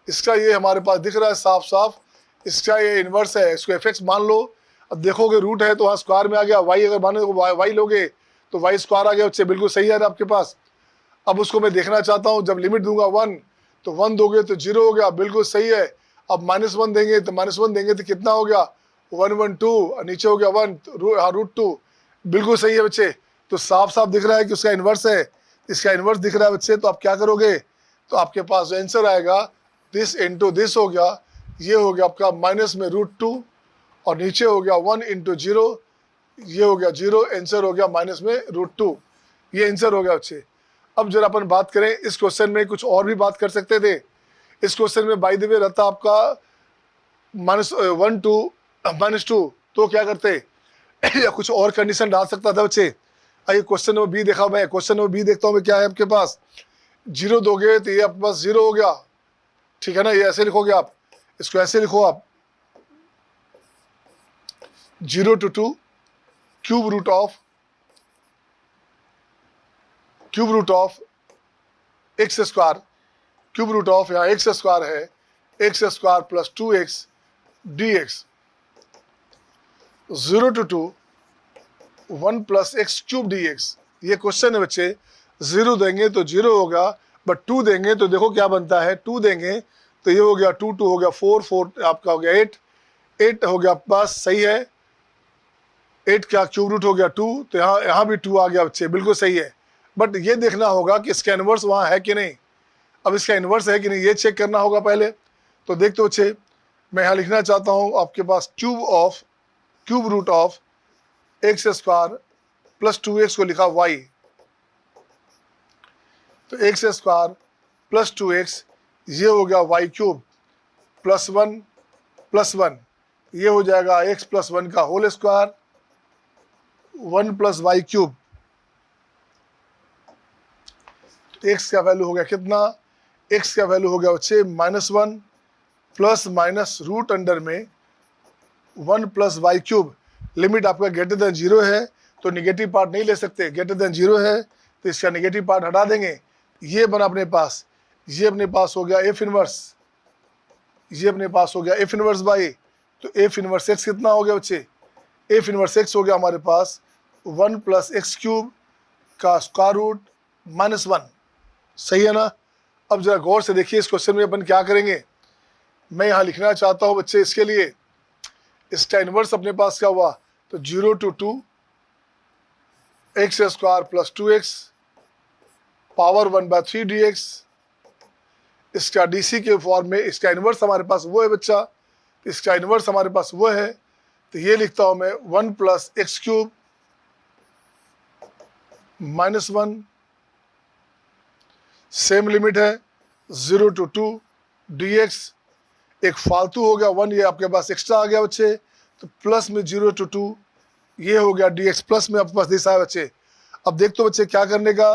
इसका ये हमारे पास दिख रहा है साफ साफ, इसका ये इन्वर्स है, इसको एफ मान लो। अब देखोगे रूट है तो वहाँ स्क्वायर में आ गया, वाई अगर माने तो वाई लोगे तो वाई स्क्वायर आ गया बच्चे, बिल्कुल सही है आपके पास। अब उसको मैं देखना चाहता हूँ, जब लिमिट दूंगा 1 तो 1 दोगे तो 0 हो गया, बिल्कुल सही है। अब -1 देंगे तो -1 देंगे तो कितना हो गया 1 1 2, नीचे हो गया 1, √2। बिल्कुल सही है बच्चे। तो साफ साफ दिख रहा है कि उसका इन्वर्स है, इसका इन्वर्स दिख रहा है बच्चे। तो आप क्या करोगे, तो आपके पास जो आंसर आएगा दिस इंटू दिस हो गया, ये हो गया आपका माइनस में √2 और नीचे हो गया 1 इंटू 0, ये हो गया 0, आंसर हो गया माइनस में √2। ये आंसर हो गया बच्चे। अब जरा अपन बात करें इस क्वेश्चन में, कुछ और भी बात कर सकते थे। इस क्वेश्चन में बाय द वे रहता आपका -1 टू -2, तो क्या करते या कुछ और कंडीशन डाल सकता था बच्चे। आइए क्वेश्चन नंबर बी देखा मैं, क्वेश्चन नंबर बी देखता हूँ मैं, क्या है आपके पास 0 दोगे तो ये आपके पास 0 हो गया, ठीक है ना। ये ऐसे लिखोगे आप, इसको ऐसे लिखो आप 0 to 2 cube root of x square, cube root of यहाँ एक्स स्क्वायर है, x square plus 2x dx, 0 to 2 1 plus x cube dx। ये क्वेश्चन है बच्चे। 0 देंगे तो 0 होगा, बट 2 देंगे तो देखो क्या बनता है, 2 देंगे तो ये हो गया 2 2 हो गया 4 4 आपका हो गया 8 हो गया आपके पास, सही है। 8 का क्यूब रूट हो गया 2, तो यहाँ भी 2 आ गया बच्चे, बिल्कुल सही है। बट ये देखना होगा कि इसका इन्वर्स वहाँ है कि नहीं। अब इसका इन्वर्स है कि नहीं ये चेक करना होगा पहले। तो देखते बच्चे, मैं यहाँ लिखना चाहता हूँ आपके पास cube root of x square plus 2x को लिखा y, तो एक्स स्क्वायर प्लस 2x ये हो गया y क्यूब प्लस 1 ये हो जाएगा x प्लस 1 का whole square 1 plus y cube. x का वैल्यू हो गया कितना, x का वैल्यू हो गया बच्चे -1 प्लस माइनस रूट अंडर में 1 प्लस वाई क्यूब। लिमिट आपका ग्रेटर देन 0 है तो निगेटिव पार्ट नहीं ले सकते, ग्रेटर देन 0 है तो इसका निगेटिव पार्ट हटा देंगे। ये बना अपने पास, ये अपने पास हो गया एफ इनवर्स, ये अपने पास हो गया एफ इनवर्स बाई, तो एफ इनवर्स एक्स कितना हो गया बच्चे, एफ इनवर्स एक्स हो गया हमारे पास 1 प्लस एक्स क्यूब का स्क्वायर रूट -1, सही है ना। अब जरा गौर से देखिए इस क्वेश्चन में अपन क्या करेंगे। मैं यहाँ लिखना चाहता हूँ बच्चे, इसके लिए इसका इनवर्स अपने पास क्या हुआ, तो 0 to 2 x square plus 2x power 1/3 dx। इसका डीसी के फॉर्म में इसका इनवर्स हमारे पास वो है बच्चा, इसका इनवर्स हमारे पास वो है, तो ये लिखता हूँ मैं 1 plus x cube -1, same limit है 0 to 2 dx। एक फालतू हो गया 1, ये आपके पास एक्स्ट्रा आ गया बच्चे, तो प्लस में 0 to 2 ये हो गया dx, प्लस में आपके पास दिशा है बच्चे। अब देख तो बच्चे क्या करने का,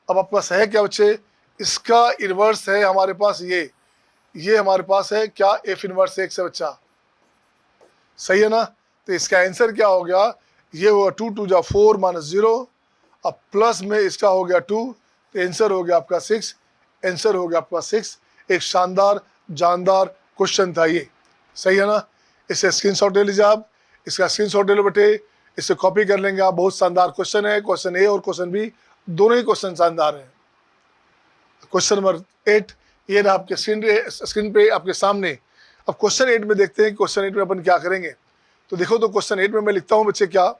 अब आपके पास है क्या बच्चे, इसका इन्वर्स है हमारे पास ये हमारे पास है क्या, एफ इनवर्स एक्स है बच्चा, सही है ना। तो इसका आंसर क्या हो गया, ये हुआ 2 2 जा 4 -0, अब प्लस में इसका हो गया 2, तो आंसर हो गया आपका 6, आंसर हो गया आपका 6। एक शानदार जानदार क्वेश्चन था ये, सही है ना। इसे स्क्रीनशॉट ले लीजिए आप, इसका स्क्रीनशॉट ले लो बेटे, इसे कॉपी कर लेंगे आप। बहुत शानदार क्वेश्चन है, क्वेश्चन ए और क्वेश्चन बी दोनों ही क्वेश्चन शानदार हैं। क्वेश्चन नंबर 8 ये रहा आपके स्क्रीन पे आपके सामने। अब क्वेश्चन 8 में देखते हैं क्वेश्चन 8 में अपन क्या करेंगे। तो देखो, तो क्वेश्चन 8 में मैं लिखता हूँ बच्चे क्या,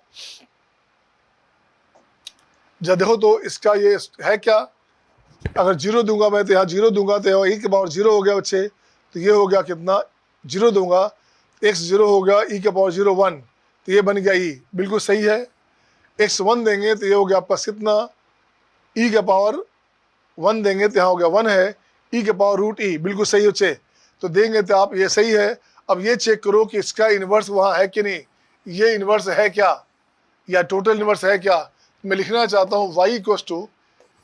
जब देखो तो इसका ये है क्या, अगर 0 दूंगा मैं तो यहाँ 0 दूंगा तो e के पावर 0 हो गया बच्चे, तो ये हो गया कितना 0 दूंगा x 0 हो गया e के पावर 0 1, तो ये बन गया e, बिल्कुल सही है। x 1 देंगे तो ये हो गया आपका कितना e के पावर 1 देंगे तो यहाँ हो गया 1 है, e के पावर √e, बिल्कुल सही बच्चे। तो देंगे तो आप ये सही है। अब ये चेक करो कि इसका इन्वर्स वहाँ है कि नहीं, ये इन्वर्स है क्या या टोटल इन्वर्स है क्या। मैं लिखना चाहता हूँ y equals to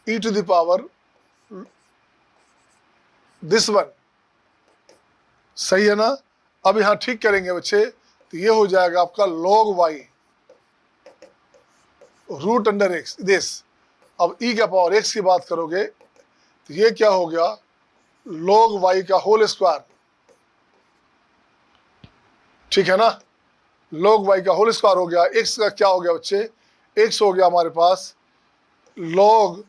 e to the power this one, सही है ना। अब यहाँ ठीक करेंगे बच्चे, तो ये हो जाएगा आपका log y root under x this. अब e का पावर x की बात करोगे तो ये क्या हो गया log y का होल स्क्वायर, ठीक है ना। log y का होल स्क्वायर हो गया, x का क्या हो गया बच्चे, x हो गया हमारे पास log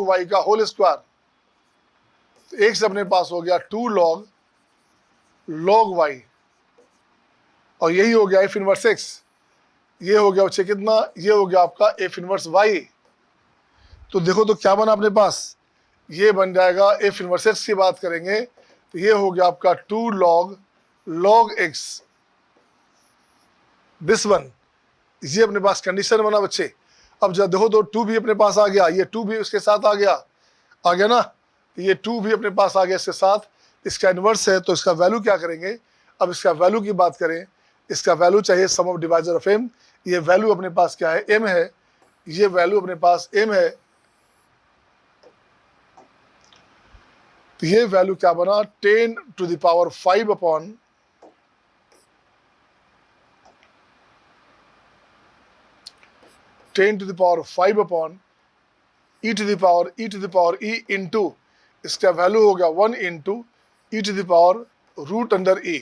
y का होल स्क्वायर, तो x अपने पास हो गया 2 log y, और यही हो गया f इनवर्स x। ये हो गया बच्चे कितना, ये हो गया आपका f इनवर्स y। तो देखो तो क्या बना अपने पास, ये बन जाएगा f इनवर्स x की बात करेंगे तो ये हो गया आपका 2 log x, दिस वन। ये अपने पास कंडीशन बना बच्चे। अब जब देखो तो 2 भी अपने पास आ गया, ये 2 भी उसके साथ आ गया ना, ये 2 भी अपने पास आ गया इसके साथ। इसका इन्वर्स है तो इसका वैल्यू क्या करेंगे, अब इसका वैल्यू की बात करें, इसका वैल्यू चाहिए sum of divisor of m। ये वैल्यू अपने पास क्या है, m है, ये वैल्यू अपने पास m है। तो ये वैल्यू क्या बना, 10 to the power 5 upon 10 to the power 5 upon e to the power e into इसका वैल्यू हो गया 1 into e to the power root under e,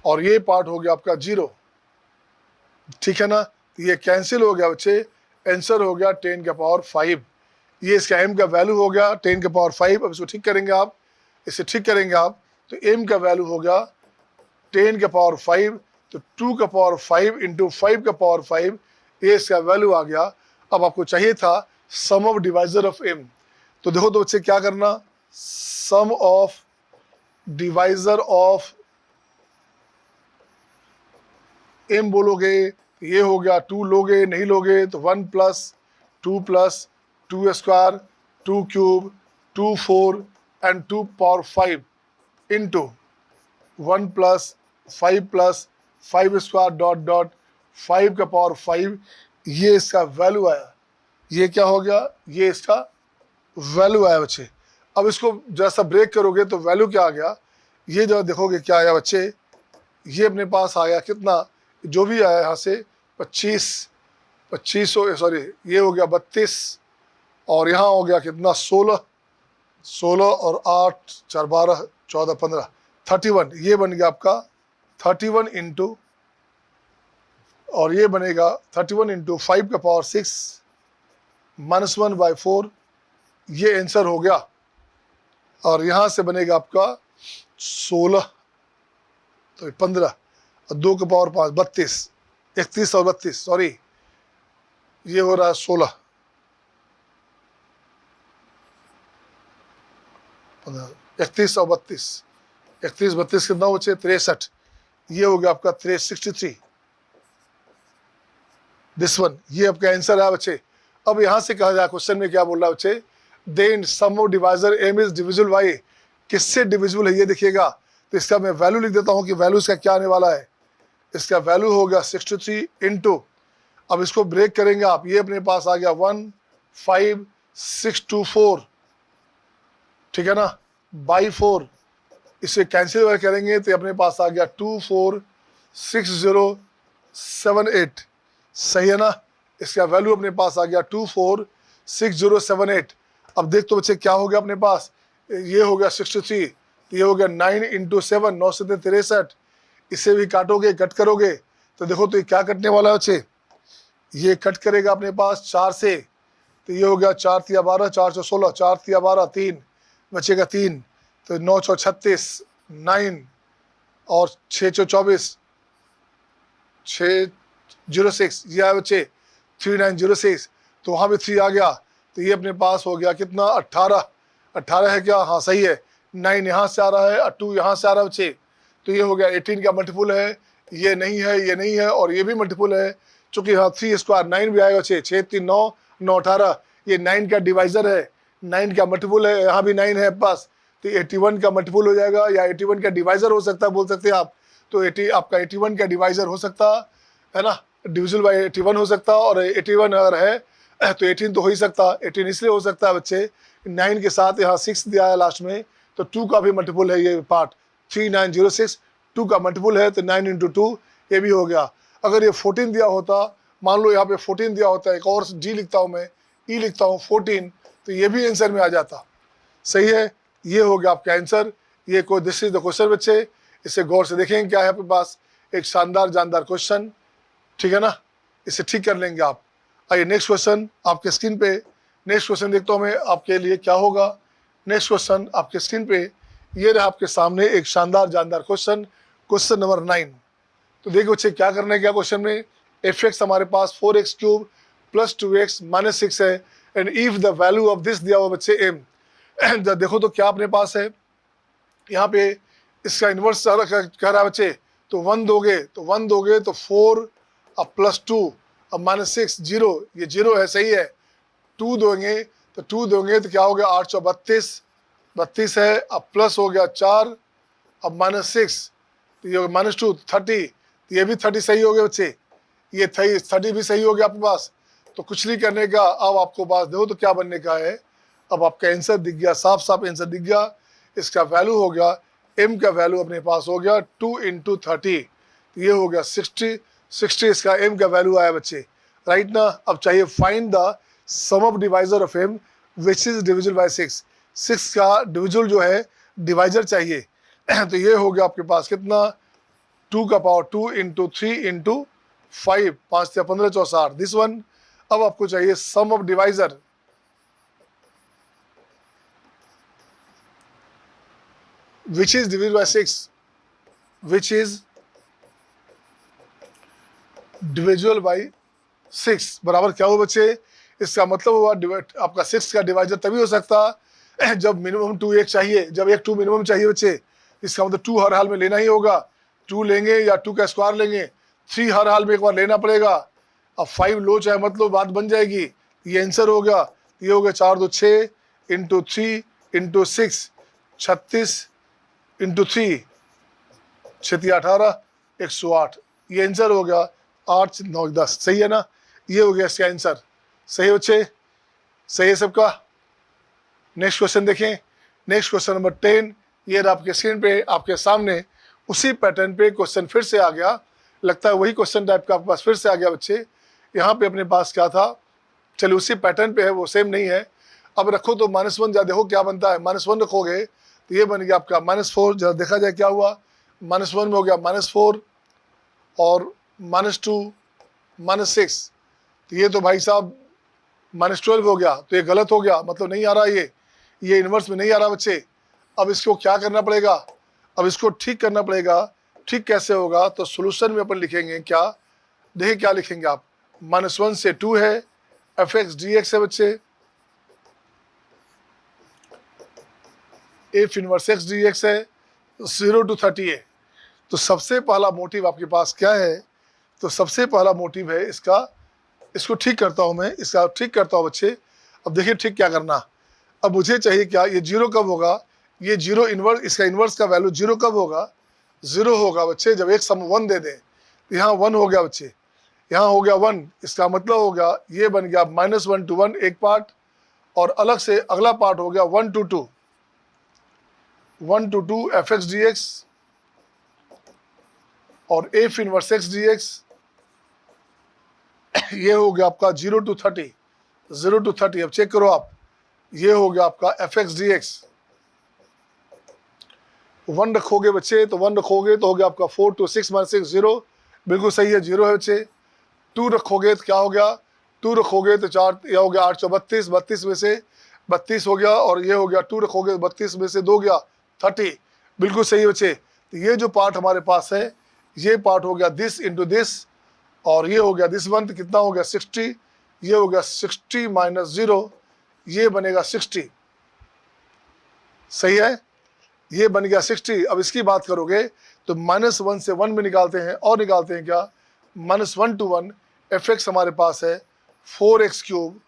और ये पार्ट हो गया आपका 0, ठीक है ना। तो ये कैंसिल हो गया बच्चे, आंसर हो गया 10 का पावर 5। ये इसका m का वैल्यू हो गया 10 का पावर 5। अब इसको ठीक करेंगे आप, इसे ठीक करेंगे आप, तो m का वैल्यू हो गया 10 का पावर 5, तो 2 का पावर 5 इंटू 5 का पावर 5, ये इसका वैल्यू आ गया। अब आपको चाहिए था सम ऑफ डिवाइजर ऑफ m। तो देखो तो बच्चे क्या करना, सम ऑफ डिवाइजर ऑफ m बोलोगे, ये हो गया 2 लोगे, नहीं लोगे तो 1 plus 2 square 2 cube 2 4 and 2 power 5 into 1 plus 5 square dot dot 5 का पावर 5, ये इसका वैल्यू आया। ये क्या हो गया, ये इसका वैल्यू आया बच्चे। अब इसको जैसा ब्रेक करोगे तो वैल्यू क्या आ गया, ये जो देखोगे क्या आया बच्चे, ये अपने पास आया कितना, जो भी आया यहाँ से 25 सॉरी ये हो गया 32, और यहाँ हो गया कितना 16 और 8 4 12 14 15 31, ये बन गया आपका 31 इंटू, और ये बनेगा 31 इंटू 5 का पावर 6 -1/4, ये आंसर हो गया। और यहाँ से बनेगा आपका 16 तो 15 और 2 का पावर 5 32, 31 और 32 सॉरी, ये हो रहा है 16 31 और 32, 31 32 कितना बचे 63, ये हो गया आपका 363, दिस वन, ये आपका आंसर है बच्चे। अब यहाँ से कहा जाए क्वेश्चन में क्या बोल रहा है बच्चे, then sum of divisor m is divisible y, किससे डिविजिबल है ये देखिएगा। तो इसका मैं वैल्यू लिख देता हूँ कि वैल्यू इसका क्या आने वाला है। इसका वैल्यू हो गया 63 इंटू, अब इसको ब्रेक करेंगे आप, ये अपने पास आ गया 15624, ठीक है ना, बाई 4, इसे कैंसिल करेंगे तो अपने पास आ गया 246078, सही है ना। इसका वैल्यू अपने पास आ गया 246078। अब देख तो बच्चे क्या हो गया अपने पास, ये हो गया 63, ये हो गया 9 इंटू 7 9 से 63, इसे भी काटोगे कट करोगे तो देखो तो ये क्या कटने वाला है बच्चे, ये कट करेगा अपने पास 4 से, तो ये हो गया 4 तिया 12 4 चौ 16 4 तिया 12 3 बचेगा 3, तो 9 चौ 36 9 और 6 चौ 24 606, ये आया बच्चे 3906, तो वहाँ भी 3 आ गया, तो ये अपने पास हो गया कितना 18 है क्या, हाँ सही है, 9 यहाँ से आ रहा है और 2 यहाँ से आ रहा है बच्चे, तो ये हो गया 18 का मल्टीपुल है, ये नहीं है और ये भी मल्टीपुल है, चूंकि हाँ 3 स्क्वायर 9 भी आएगा 6 6 3 9 9 18, ये 9 का डिवाइजर है, 9 का मल्टीपुल है, यहाँ भी 9 है पास, तो 81 का मल्टीपुल हो जाएगा, या 81 का डिवाइजर हो सकता है बोल सकते हैं आप, तो 80 आपका 81 का डिवाइजर हो सकता है ना, डिविजिबल बाई 81 हो सकता, और 81 अगर है तो 18 तो हो ही सकता, 18 इसलिए हो सकता है बच्चे 9 के साथ यहाँ 6 दिया है लास्ट में, तो 2 का भी मल्टीपुल है ये पार्ट, 3906 2 का मल्टीपुल है, तो 9 इंटू 2 ये भी हो गया। अगर ये 14 दिया होता, मान लो यहाँ पे 14 दिया होता, एक और जी लिखता हूँ मैं, ई लिखता हूँ 14, तो ये भी आंसर में आ जाता, सही है। ये हो गया आपका आंसर। ये कोई दिस इज द क्वेश्चन बच्चे, इसे गौर से देखेंगे क्या है आपके पास, एक शानदार जानदार क्वेश्चन, ठीक है ना, इसे ठीक कर लेंगे आप। आइए नेक्स्ट क्वेश्चन आपके स्क्रीन पे, नेक्स्ट क्वेश्चन देखता हूँ मैं आपके लिए क्या होगा। नेक्स्ट क्वेश्चन आपके स्क्रीन पे ये रहा आपके सामने एक शानदार जानदार क्वेश्चन, क्वेश्चन नंबर 9। तो देखो बच्चे क्या करना है, क्या क्वेश्चन में एफ एक्स हमारे पास 4x cube plus 2x minus 6 है, and if the value of this दिया हुआ बच्चे एम। देखो तो क्या अपने पास है, यहाँ पे इसका इन्वर्स कह रहा है बच्चे, तो 1 दोगे तो 1 दोगे तो 4 अब प्लस 2 अब माइनस 6 0, ये 0 है, सही है। 2 दोगे तो 2 दोगे तो क्या हो गया 8 32, 32 है, अब प्लस हो गया 4 अब माइनस 6 तो ये माइनस 2 30, तो ये भी 30 सही हो गया बच्चे, ये 30 भी सही हो गया आपके पास। तो कुछ नहीं करने का, अब आपको पास देखो तो क्या बनने का है, अब आपका आंसर दिख गया, साफ साफ आंसर दिख गया। इसका वैल्यू हो गया, m का वैल्यू अपने पास हो गया 2 × 30, तो ये हो गया 60, 60 इसका m का वैल्यू आया बच्चे, राइट ना। अब चाहिए find the sum of divisor of m which is divisible by 6, 6 का डिविजिबल जो है डिवाइजर चाहिए। तो ये हो गया आपके पास कितना, 2 का पावर 2 × 3 × 5, 5 से 15 64, दिस वन। अब आपको चाहिए sum of divisor which is divided by 6, which is divisible by 6 बराबर क्या हो बच्चे, इसका मतलब हुआ आपका 6 का डिवाइजर तभी हो सकता जब मिनिमम 2 एक चाहिए, जब एक 2 मिनिमम चाहिए बच्चे, इसका मतलब 2 हर हाल में लेना ही होगा, 2 लेंगे या 2 का स्क्वायर लेंगे, 3 हर हाल में एक बार लेना पड़ेगा। अब 5 लो चाहे मतलब बात बन जाएगी, ये आंसर हो गया, ये हो गया 4 2 6 × 3 × 6 36 × 3 6 18 108, ये आंसर हो गया 8 9 10, सही है ना। ये हो गया इसका आंसर, सही बच्चे, सही है सबका। नेक्स्ट क्वेश्चन देखें, नेक्स्ट क्वेश्चन नंबर 10, ये आपके स्क्रीन पे आपके सामने उसी पैटर्न पे क्वेश्चन फिर से आ गया, लगता है वही क्वेश्चन टाइप का आपके पास फिर से आ गया बच्चे। यहाँ पे अपने पास क्या था, चलिए उसी पैटर्न पे है, वो सेम नहीं है। अब रखो तो -1 जा, देखो क्या बनता है, -1 रखोगे तो ये बन गया आपका -4, जरा देखा जाए क्या हुआ, -1 में हो गया -4 और -2 -6, तो ये तो भाई साहब -12 हो गया, तो ये गलत हो गया, मतलब नहीं आ रहा, ये इन्वर्स में नहीं आ रहा बच्चे। अब इसको क्या करना पड़ेगा, अब इसको ठीक करना पड़ेगा। ठीक कैसे होगा, तो सोल्यूशन में अपन लिखेंगे क्या, देखिए क्या लिखेंगे आप, -1 से 2 है, fx dx है बच्चे, f इनवर्स x dx है, 0 to 30 है। तो सबसे पहला मोटिव आपके पास क्या है, तो सबसे पहला मोटिव है इसका, इसको ठीक करता हूं मैं, इसका ठीक करता हूं बच्चे। अब देखिए ठीक क्या करना, अब मुझे चाहिए क्या, ये 0 कब होगा, ये 0 इनवर्स, इसका इनवर्स का वैल्यू 0 कब होगा, 0 होगा बच्चे जब एक सम 1 दे दें। यहाँ 1 हो गया बच्चे, यहाँ हो गया 1, इसका मतलब हो गया ये बन गया -1 to 1 एक पार्ट, और अलग से अगला पार्ट हो गया 1 to 2, 1 to 2 fx dx और f इनवर्स x dx, ये हो गया आपका 0 to 30, 0 to 30। अब चेक करो आप, ये हो गया आपका fx dx, 1 रखोगे बच्चे तो 1 रखोगे तो हो गया आपका 4 to 6 - 6 0, बिल्कुल सही है, 0 है बच्चे। 2 रखोगे तो क्या हो गया, 2 रखोगे तो 4, यह हो गया 8 32, 32 में से 32 हो गया, और ये हो गया 2 रखोगे तो 32 में से 2 गया 30, बिल्कुल सही है बच्चे। तो ये जो पार्ट हमारे पास है, ये पार्ट हो गया दिस इंटू दिस, और ये हो गया दिस वन, तो कितना हो गया 60, ये हो गया 60 - 0, ये बनेगा 60, सही है, ये बन गया 60। अब इसकी बात करोगे तो -1 से 1 में निकालते हैं, और निकालते हैं क्या, -1 to 1 fx हमारे पास है 4x cube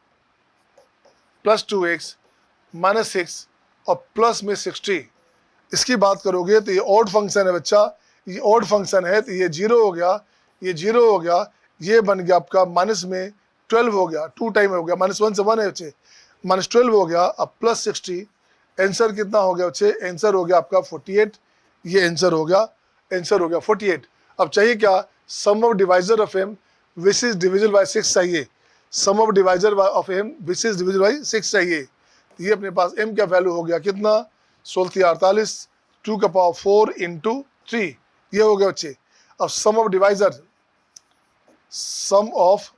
plus 2x minus 6 और प्लस में 60। इसकी बात करोगे तो ये ऑड फंक्शन है बच्चा, ये ऑड फंक्शन है, तो ये 0 हो गया, ये 0 हो गया, ये बन गया आपका माइनस में 12 हो गया, 2 टाइम हो गया, -1 से 1 है बच्चे, -12 हो गया, अब प्लस 60, आंसर कितना हो गया बच्चे, आंसर हो गया आपका 48, ये आंसर हो गया, आंसर हो गया 48। अब चाहिए क्या, sum of divisor of m which is divisible by 6 चाहिए, sum of divisor of m which is divisible by 6 चाहिए। तो ये अपने पास m का वैल्यू हो गया कितना, 16 48, 2 का पावर 4 × 3, ये हो गया बच्चे। अब सम ऑफ डिवाइजर, सम ऑफ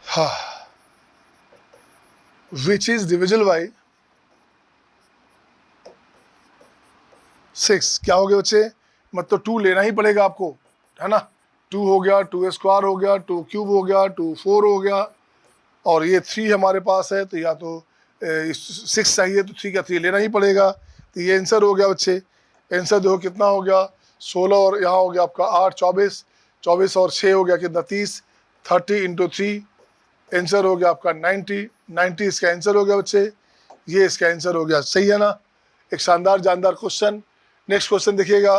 हाँ, विच इज डिविजिबल बाई 6। क्या हो गया बच्चे, मतलब 2 लेना ही पड़ेगा आपको, है ना। 2 हो गया, 2 स्क्वायर हो गया, 2 क्यूब हो गया, 2 4 हो गया, और ये 3 हमारे पास है, तो या तो 6 चाहिए तो 3 का 3 लेना ही पड़ेगा। तो ये आंसर हो गया बच्चे। आंसर देखो कितना हो गया, 16 और यहाँ हो गया आपका 8 24, 24 और 6 हो गया कितना 30, 30 इंटू 3, आंसर हो गया आपका 90, 90 इसका आंसर हो गया बच्चे। ये इसका आंसर हो गया, सही है ना। एक शानदार जानदार क्वेश्चन। नेक्स्ट क्वेश्चन देखिएगा।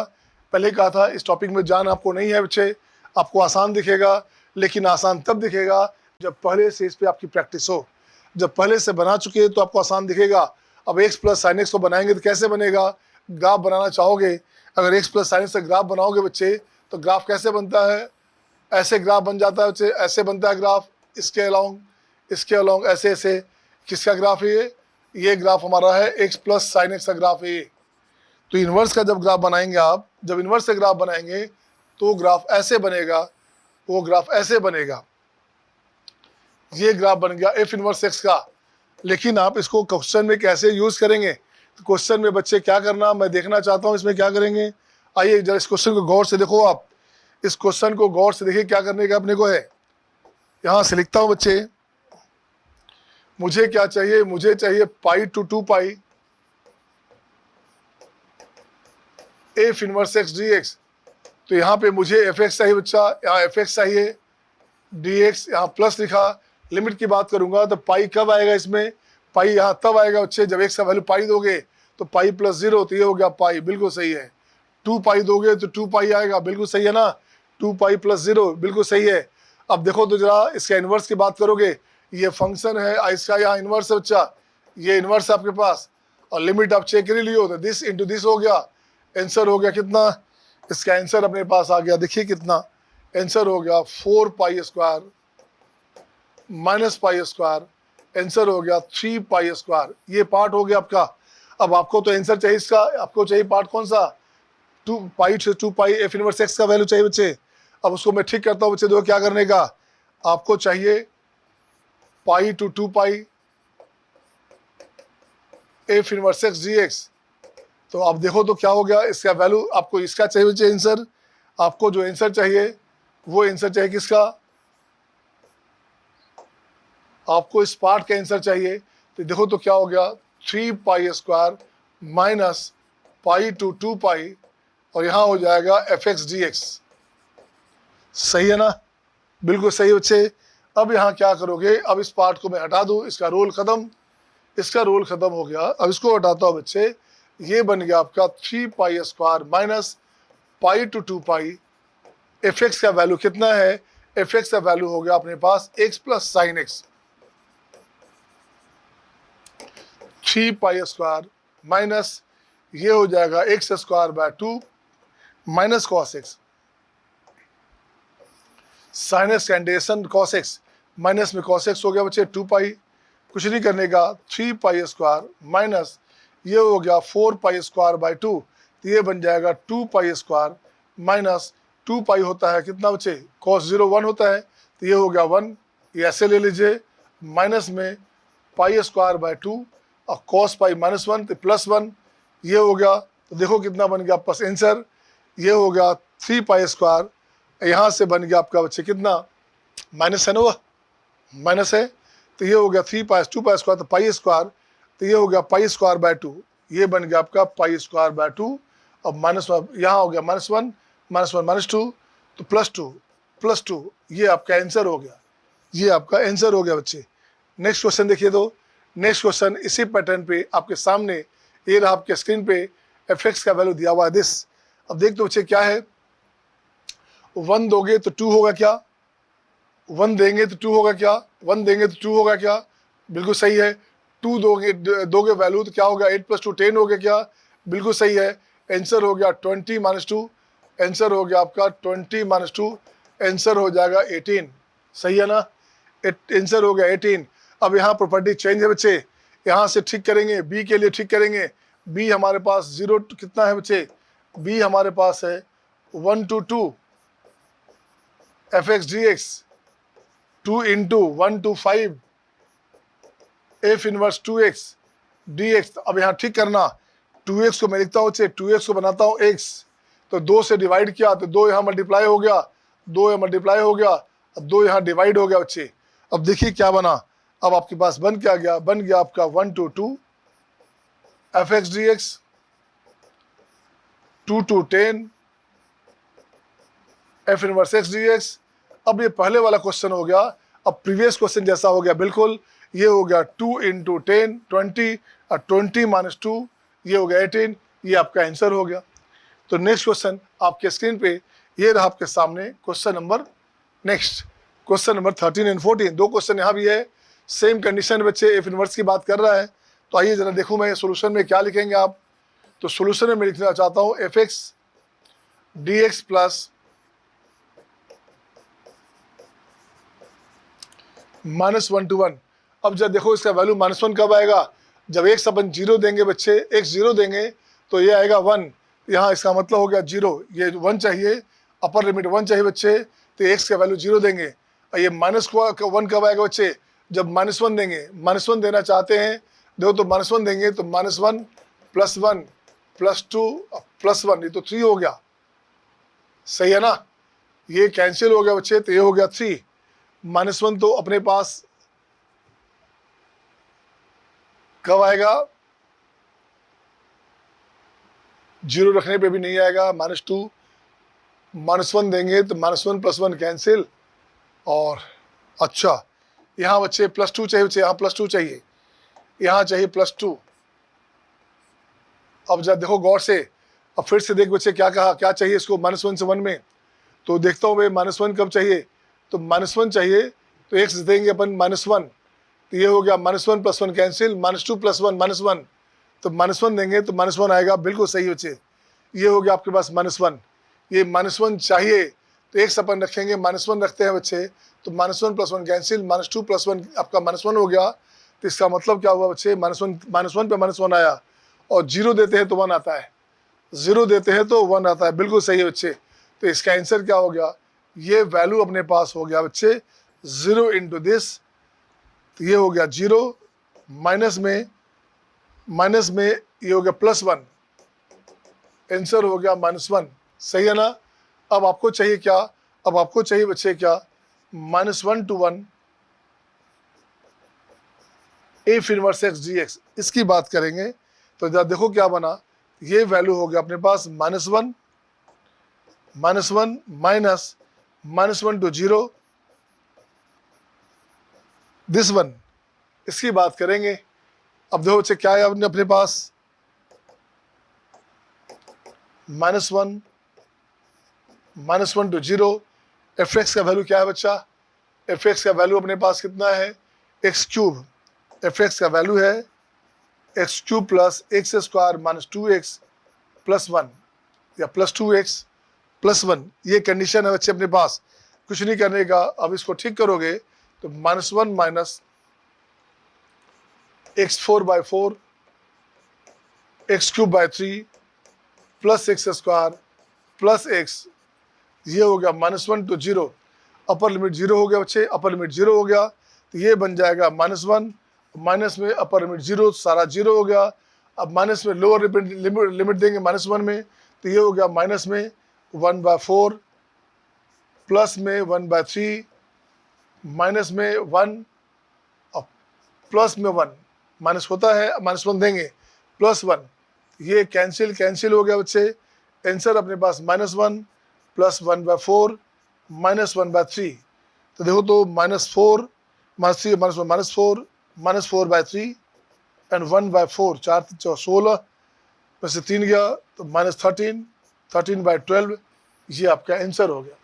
पहले कहा था इस टॉपिक में जान आपको नहीं है बच्चे, आपको आसान दिखेगा, लेकिन आसान तब दिखेगा जब पहले से इस पे आपकी प्रैक्टिस हो। जब पहले से बना चुके तो आपको आसान दिखेगा। अब x प्लस साइन एक्स को बनाएंगे तो कैसे बनेगा, ग्राफ बनाना चाहोगे, अगर x प्लस साइन एक्स का ग्राफ बनाओगे बच्चे तो ग्राफ कैसे बनता है, ऐसे ग्राफ बन जाता है बच्चे, ऐसे बनता है ग्राफ, इसके अलोंग ऐसे ऐसे। किसका ग्राफ है ये ग्राफ हमारा है x प्लस साइन एक्स का ग्राफ है ये। तो इन्वर्स का जब ग्राफ बनाएंगे आप, जब इन्वर्स से ग्राफ बनाएंगे तो ग्राफ ऐसे बनेगा, वो ग्राफ ऐसे बनेगा। ये ग्राफ बन गया एफ इनवर्स एक्स का। लेकिन आप इसको क्वेश्चन में कैसे यूज करेंगे, तो क्वेश्चन में बच्चे क्या करना मैं देखना चाहता हूँ इसमें क्या करेंगे। आइए जरा इस क्वेश्चन को गौर से देखो, आप इस क्वेश्चन को गौर से देखिए क्या करने का अपने को है। यहाँ से लिखता हूँ बच्चे, मुझे क्या चाहिए, मुझे चाहिए pi to 2 pi f inverse x d x. तो यहाँ पे मुझे एफ एक्स चाहिए बच्चा, यहाँ एफ एक्स चाहिए, डी एक्स यहाँ प्लस लिखा। लिमिट की बात करूंगा तो पाई कब आएगा इसमें, पाई यहाँ तब आएगा बच्चे जब एक्स का वैल्यू पाई दोगे तो पाई प्लस 0, तो ये हो गया पाई, बिल्कुल सही है। 2 पाई दोगे तो 2 पाई आएगा, बिल्कुल सही है ना। 2 पाई प्लस 0 बिल्कुल सही है। अब देखो तो जरा इसका इन्वर्स की बात करोगे, ये फंक्शन है इसका यहाँ इन्वर्स है बच्चा, ये इन्वर्स है आपके पास, और लिमिट आप चेक कर लियो तो दिस इंटू दिस हो गया। आंसर हो गया कितना, इसका आंसर अपने पास आ गया, देखिए कितना आंसर हो गया 4 पाई square minus pi square, answer हो गया 3 पाई स्क्वायर। ये पार्ट हो गया आपका। अब आपको तो आंसर चाहिए इसका, आपको चाहिए पार्ट कौन सा, 2 पाई से 2 पाई एफ इनवर्स एक्स का वैल्यू चाहिए बच्चे। अब उसको मैं ठीक करता हूँ बच्चे, देखो क्या करने का, आपको चाहिए pi to 2 pi f inverse x d x. तो अब देखो तो क्या हो गया, इसका वैल्यू आपको इसका चाहिए बच्चे आंसर। आपको जो आंसर चाहिए वो आंसर चाहिए किसका, आपको इस पार्ट का आंसर चाहिए। तो देखो तो क्या हो गया 3 pi square minus pi to 2 pi, और यहाँ हो जाएगा एफ एक्स डी एक्स। सही है ना, बिल्कुल सही बच्चे। अब यहाँ क्या करोगे, अब इस पार्ट को मैं हटा दूँ, इसका रोल खत्म, इसका रोल खत्म हो गया। अब इसको हटाता हूँ बच्चे, ये बन गया आपका 3 pi square minus pi to 2 pi. F x का वैल्यू कितना है, एफ एक्स का वैल्यू हो गया अपने पास x plus sine x, 3 pi square minus ये हो जाएगा x square by 2 minus cos x, sine x कैंडेशन कॉस एक्स, माइनस में कॉस एक्स हो गया बच्चे 2 पाई, कुछ नहीं करने का 3 पाई स्क्वायर माइनस ये हो गया 4 पाई स्क्वायर बाय 2, तो ये बन जाएगा 2 पाई स्क्वायर माइनस 2 पाई होता है कितना बच्चे, कॉस 0 1 होता है, तो ये हो गया 1, ये ऐसे ले लीजिए, माइनस में पाई स्क्वायर बाय 2 और कॉस पाई माइनस 1 तो प्लस 1, ये हो गया। तो देखो कितना बन गया आपका आंसर, ये हो गया 3 पाई स्क्वायर, यहाँ से बन गया आपका बच्चे कितना, माइनस है ना, वो माइनस है, तो ये हो गया 3 पाई 2 पाई स्क्वायर तो पाई स्क्वायर, तो ये हो गया पाई स्क्वायर बाय 2, ये बन गया आपका पाई स्क्वायर बाय 2, अब माइनस यहाँ हो गया -1 -2 तो +2 ये आपका आंसर हो गया, ये आपका आंसर हो गया बच्चे। नेक्स्ट क्वेश्चन देखिए, तो नेक्स्ट क्वेश्चन इसी पैटर्न पे आपके सामने ये रहा आपके स्क्रीन पे, एफ एक्स का वैल्यू दिया हुआ है दिस। अब देख दो बच्चे क्या है, 1 दोगे तो 2 होगा क्या, 1 देंगे तो 2 होगा क्या, 1 देंगे तो 2 होगा क्या, बिल्कुल सही है। 2 दोगे वैल्यू तो क्या होगा, 8 + 2 10 हो गया क्या, बिल्कुल सही है। आंसर हो गया 20 - 2, आंसर हो गया आपका 20 - 2, आंसर हो जाएगा 18, सही है ना, आंसर हो गया 18। अब यहाँ प्रॉपर्टी चेंज है बच्चे, यहाँ से ठीक करेंगे, बी के लिए ठीक करेंगे। बी हमारे पास 0 कितना है बच्चे, बी हमारे पास है 1 to 2 F x d x, 2 into 1 to 5 F inverse 2x dx। अब यहाँ ठीक करना, 2x को मैं लिखता हूँ 2x को बनाता हूँ x, तो 2 से डिवाइड किया तो 2 यहाँ मल्टीप्लाई हो गया, 2 यहाँ मल्टीप्लाई हो गया, अब 2 यहाँ डिवाइड हो गया बच्चे। अब देखिए क्या बना, अब आपके पास बन क्या गया, बन गया आपका 1 to 2 fx dx, 2 to 10 f inverse x dx। अब ये पहले वाला क्वेश्चन हो गया, अब प्रीवियस क्वेश्चन जैसा हो गया बिल्कुल, ये हो गया 2 इंटू 10 20 और 20 माइनस 2 ये हो गया 18, ये आपका आंसर हो गया। तो नेक्स्ट क्वेश्चन आपके स्क्रीन पे ये रहा आपके सामने, क्वेश्चन नंबर 13 एंड 14, दो क्वेश्चन यहाँ भी है, सेम कंडीशन बच्चे एफ इनवर्स की बात कर रहा है। तो आइए जरा देखूँ मैं सोल्यूशन में क्या लिखेंगे आप। तो सोल्यूशन में मैं लिखना चाहता हूँ F x d x plus -1 to 1। अब जब देखो इसका वैल्यू -1 कब आएगा, जब x अपन 0 देंगे बच्चे, x 0 देंगे तो ये आएगा 1, यहाँ इसका मतलब हो गया 0, ये 1 चाहिए, अपर लिमिट 1 चाहिए बच्चे, तो x का वैल्यू 0 देंगे। और ये -1 कब आएगा बच्चे, जब -1 देंगे, -1 देना चाहते हैं, देखो तो -1 देंगे तो -1 + 1 + 2 + 1, ये तो 3 हो गया, सही है ना, ये कैंसिल हो गया बच्चे, तो ये हो गया 3। -1 तो अपने पास कब आएगा, 0 रखने पे भी नहीं आएगा, -2 -1 देंगे तो -1 + 1 कैंसिल। और अच्छा यहाँ बच्चे +2 चाहिए बच्चे, यहाँ +2 चाहिए, यहाँ चाहिए +2। अब जब देखो गौर से, अब फिर से देख बच्चे क्या कहा, क्या चाहिए इसको -1 से 1 में, तो देखता हूँ भाई -1 कब चाहिए, तो -1 चाहिए तो x देंगे अपन -1, तो ये हो गया -1 + 1 कैंसिल, -2 + 1 -1, तो -1 देंगे तो -1 आएगा, बिल्कुल सही बच्चे, ये हो गया आपके पास -1। ये -1 चाहिए तो x अपन रखेंगे, -1 रखते हैं बच्चे, तो -1 + 1 कैंसिल, -2 + 1 आपका -1 हो गया। तो इसका मतलब क्या हुआ बच्चे, -1 पे -1 आया, और 0 देते हैं तो 1 आता है, 0 देते हैं तो 1 आता है, बिल्कुल सही है बच्चे। तो इसका आंसर क्या हो गया, ये वैल्यू अपने पास हो गया बच्चे 0 इंटू दिस, तो ये हो गया 0, माइनस में ये हो गया +1, आंसर हो गया -1, सही है ना। अब आपको चाहिए क्या, अब आपको चाहिए बच्चे क्या, -1 to 1 F inverse x dx, इसकी बात करेंगे। तो जब देखो क्या बना, ये वैल्यू हो गया अपने पास -1 माइनस -1 to 0 दिस 1, इसकी बात करेंगे। अब देखो बच्चे क्या है अपने पास, -1 to 0, एफ एक्स का वैल्यू क्या है बच्चा, एफ एक्स का वैल्यू अपने पास कितना है, x3, एफ एक्स का वैल्यू है x3 + x² - 2x + 1 या +2x + 1, ये कंडीशन है बच्चे अपने पास, कुछ नहीं करने का। अब इसको ठीक करोगे तो -1 - x4/4 x³ 3 + x² + x, ये हो गया -1 to 0, अपर लिमिट 0 हो गया बच्चे, अपर लिमिट 0 हो गया, तो ये बन जाएगा -1, माइनस में अपर लिमिट 0, सारा 0 हो गया। अब माइनस में लोअर लिमिट देंगे -1 में, तो ये हो गया -1/4 प्लस में 1/3 माइनस में 1 और प्लस में 1, माइनस होता है -1 देंगे +1, ये कैंसिल हो गया बच्चे। आंसर अपने पास -1 + 1/4 -1/3, तो देखो तो -4 -3 -1 -4/3 एंड 1/4, 4 16 में से 3 गया तो -13 13/12, ये आपका आंसर हो गया।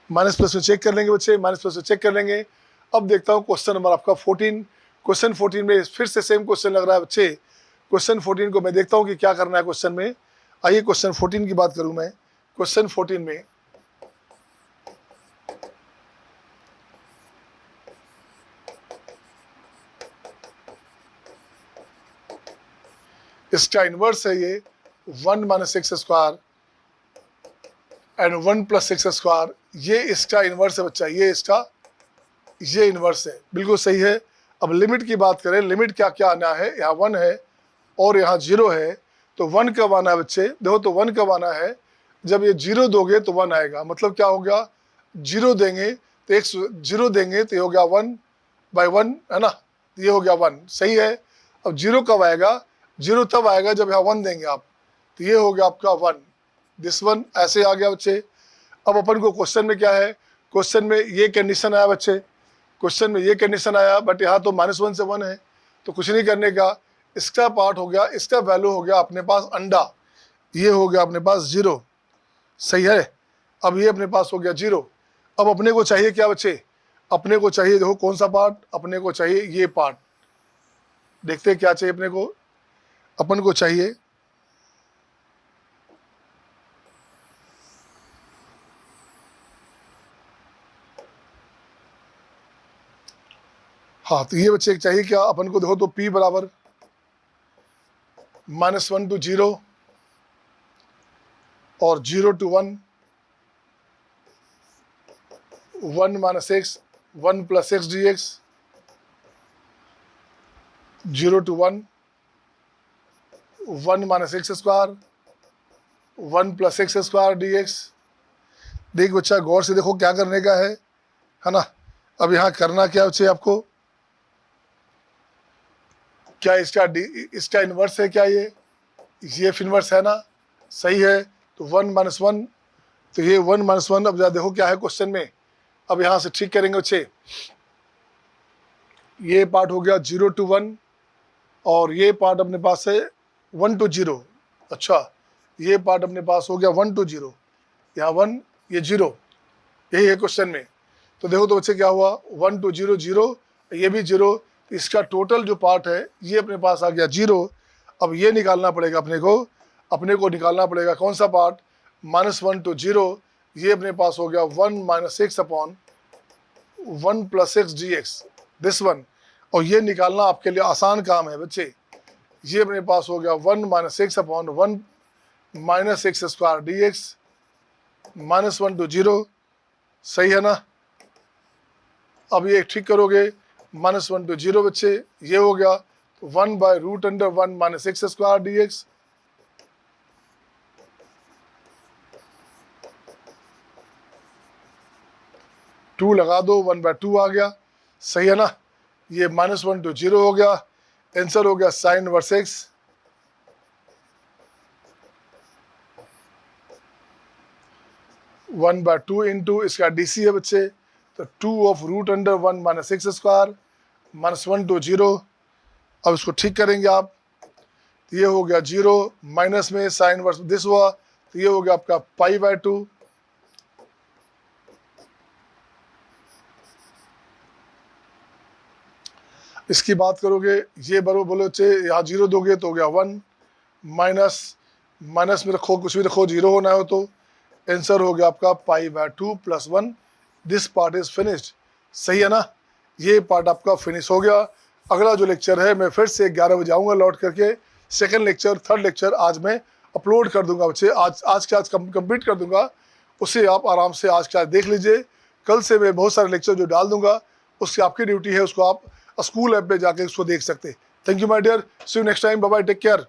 माइनस प्लस में चेक कर लेंगे बच्चे, माइनस प्लस में चेक कर लेंगे। अब देखता हूँ क्वेश्चन नंबर आपका 14, क्वेश्चन 14 में फिर से सेम क्वेश्चन लग रहा है बच्चे। क्वेश्चन 14 को मैं देखता हूँ कि क्या करना है क्वेश्चन में। आइए क्वेश्चन 14 की बात करूँ मैं। क्वेश्चन 14 में इसका इन्वर्स है ये 1 - x² एंड 1 + x², ये इसका इन्वर्स है बच्चा, ये इसका ये इन्वर्स है, बिल्कुल सही है। अब लिमिट की बात करें, लिमिट क्या क्या आना है, यहाँ 1 है और यहाँ 0 है, तो 1 कब आना है बच्चे, देखो तो 1 कब आना है, जब ये 0 दोगे तो 1 आएगा। मतलब क्या हो गया, 0 देंगे तो एक 0 देंगे तो ये हो गया 1/1 है ना, ये हो गया 1, सही है। अब 0 कब आएगा, 0 तब आएगा जब यहाँ 1 देंगे आप, तो ये हो गया आपका 1, दिस 1 ऐसे आ गया बच्चे। अब अपन को क्वेश्चन में क्या है, क्वेश्चन में ये कंडीशन आया बच्चे, क्वेश्चन में ये कंडीशन आया, बट यहाँ तो -1 से 1 है, तो कुछ नहीं करने का, इसका पार्ट हो गया, इसका वैल्यू हो गया अपने पास अंडा, ये हो गया अपने पास 0, सही है। अब ये अपने पास हो गया 0। अब अपने को चाहिए क्या बच्चे, अपने को चाहिए, देखो कौन सा पार्ट, अपने को चाहिए ये पार्ट। देखते हैं क्या चाहिए अपने को, अपन को चाहिए हाँ, तो ये बच्चे चाहिए क्या अपन को, देखो तो p बराबर -1 to 0 और 0 to 1, 1 - x, 1 + x dx, 0 to 1, 1 - x square, 1 + x square dx। देख बच्चा गौर से देखो क्या करने का है ना। अब यहाँ करना क्या बच्चे आपको, क्या इसका इन्वर्स है क्या, ये एफ इन्वर्स है ना, सही है। तो 1 - 1, तो ये 1 - 1। अब जरा देखो क्या है क्वेश्चन में, अब यहाँ से ठीक करेंगे बच्चे, ये पार्ट हो गया 0 to 1 और ये पार्ट अपने पास है 1 to 0। अच्छा, ये पार्ट अपने पास हो गया 1 to 0, यहाँ 1 ये 0, यही है क्वेश्चन में। तो देखो तो बच्चे क्या हुआ, 1 to 0 0, ये भी 0, इसका टोटल जो पार्ट है ये अपने पास आ गया 0। अब ये निकालना पड़ेगा अपने को निकालना पड़ेगा कौन सा पार्ट, -1 to 0, ये अपने पास हो गया 1 - x upon 1 + x dx, this 1। और ये निकालना आपके लिए आसान काम है बच्चे, ये अपने पास हो गया 1 - x upon 1 - x square dx, -1 to 0, सही है ना। अब ये ठीक करोगे, -1 to 0 बच्चे, ये हो गया 1/√1 - x स्क्वायर dx, टू लगा दो, 1/2 आ गया, सही है ना। ये -1 to 0 हो गया, आंसर हो गया sin inverse x, one by two into इसका DC है बच्चे, तो 2/√1 - x स्क्वायर, -1 to 0। अब इसको ठीक करेंगे आप, तो ये हो गया 0, माइनस में साइन इनवर्स दिस हुआ, तो ये हो गया आपका π/2। इसकी बात करोगे, ये बराबर बोलो बच्चे, यहाँ 0 दोगे तो हो गया 1, माइनस में रखो, कुछ भी रखो, 0 होना हो तो आंसर हो गया आपका π/2 + 1। दिस पार्ट इज फिनिश्ड, सही है ना, ये पार्ट आपका फिनिश हो गया। अगला जो लेक्चर है मैं फिर से 11 बजे आऊँगा लौट करके, सेकंड लेक्चर थर्ड लेक्चर आज मैं अपलोड कर दूंगा बच्चे, आज के आज कंप्लीट कर दूंगा, उसे आप आराम से आज के आज देख लीजिए। कल से मैं बहुत सारे लेक्चर जो डाल दूंगा, उसकी आपकी ड्यूटी है, उसको आप स्कूल ऐप पे जाके उसको देख सकते हैं। Thank you my dear, see you next time, bye bye, take care.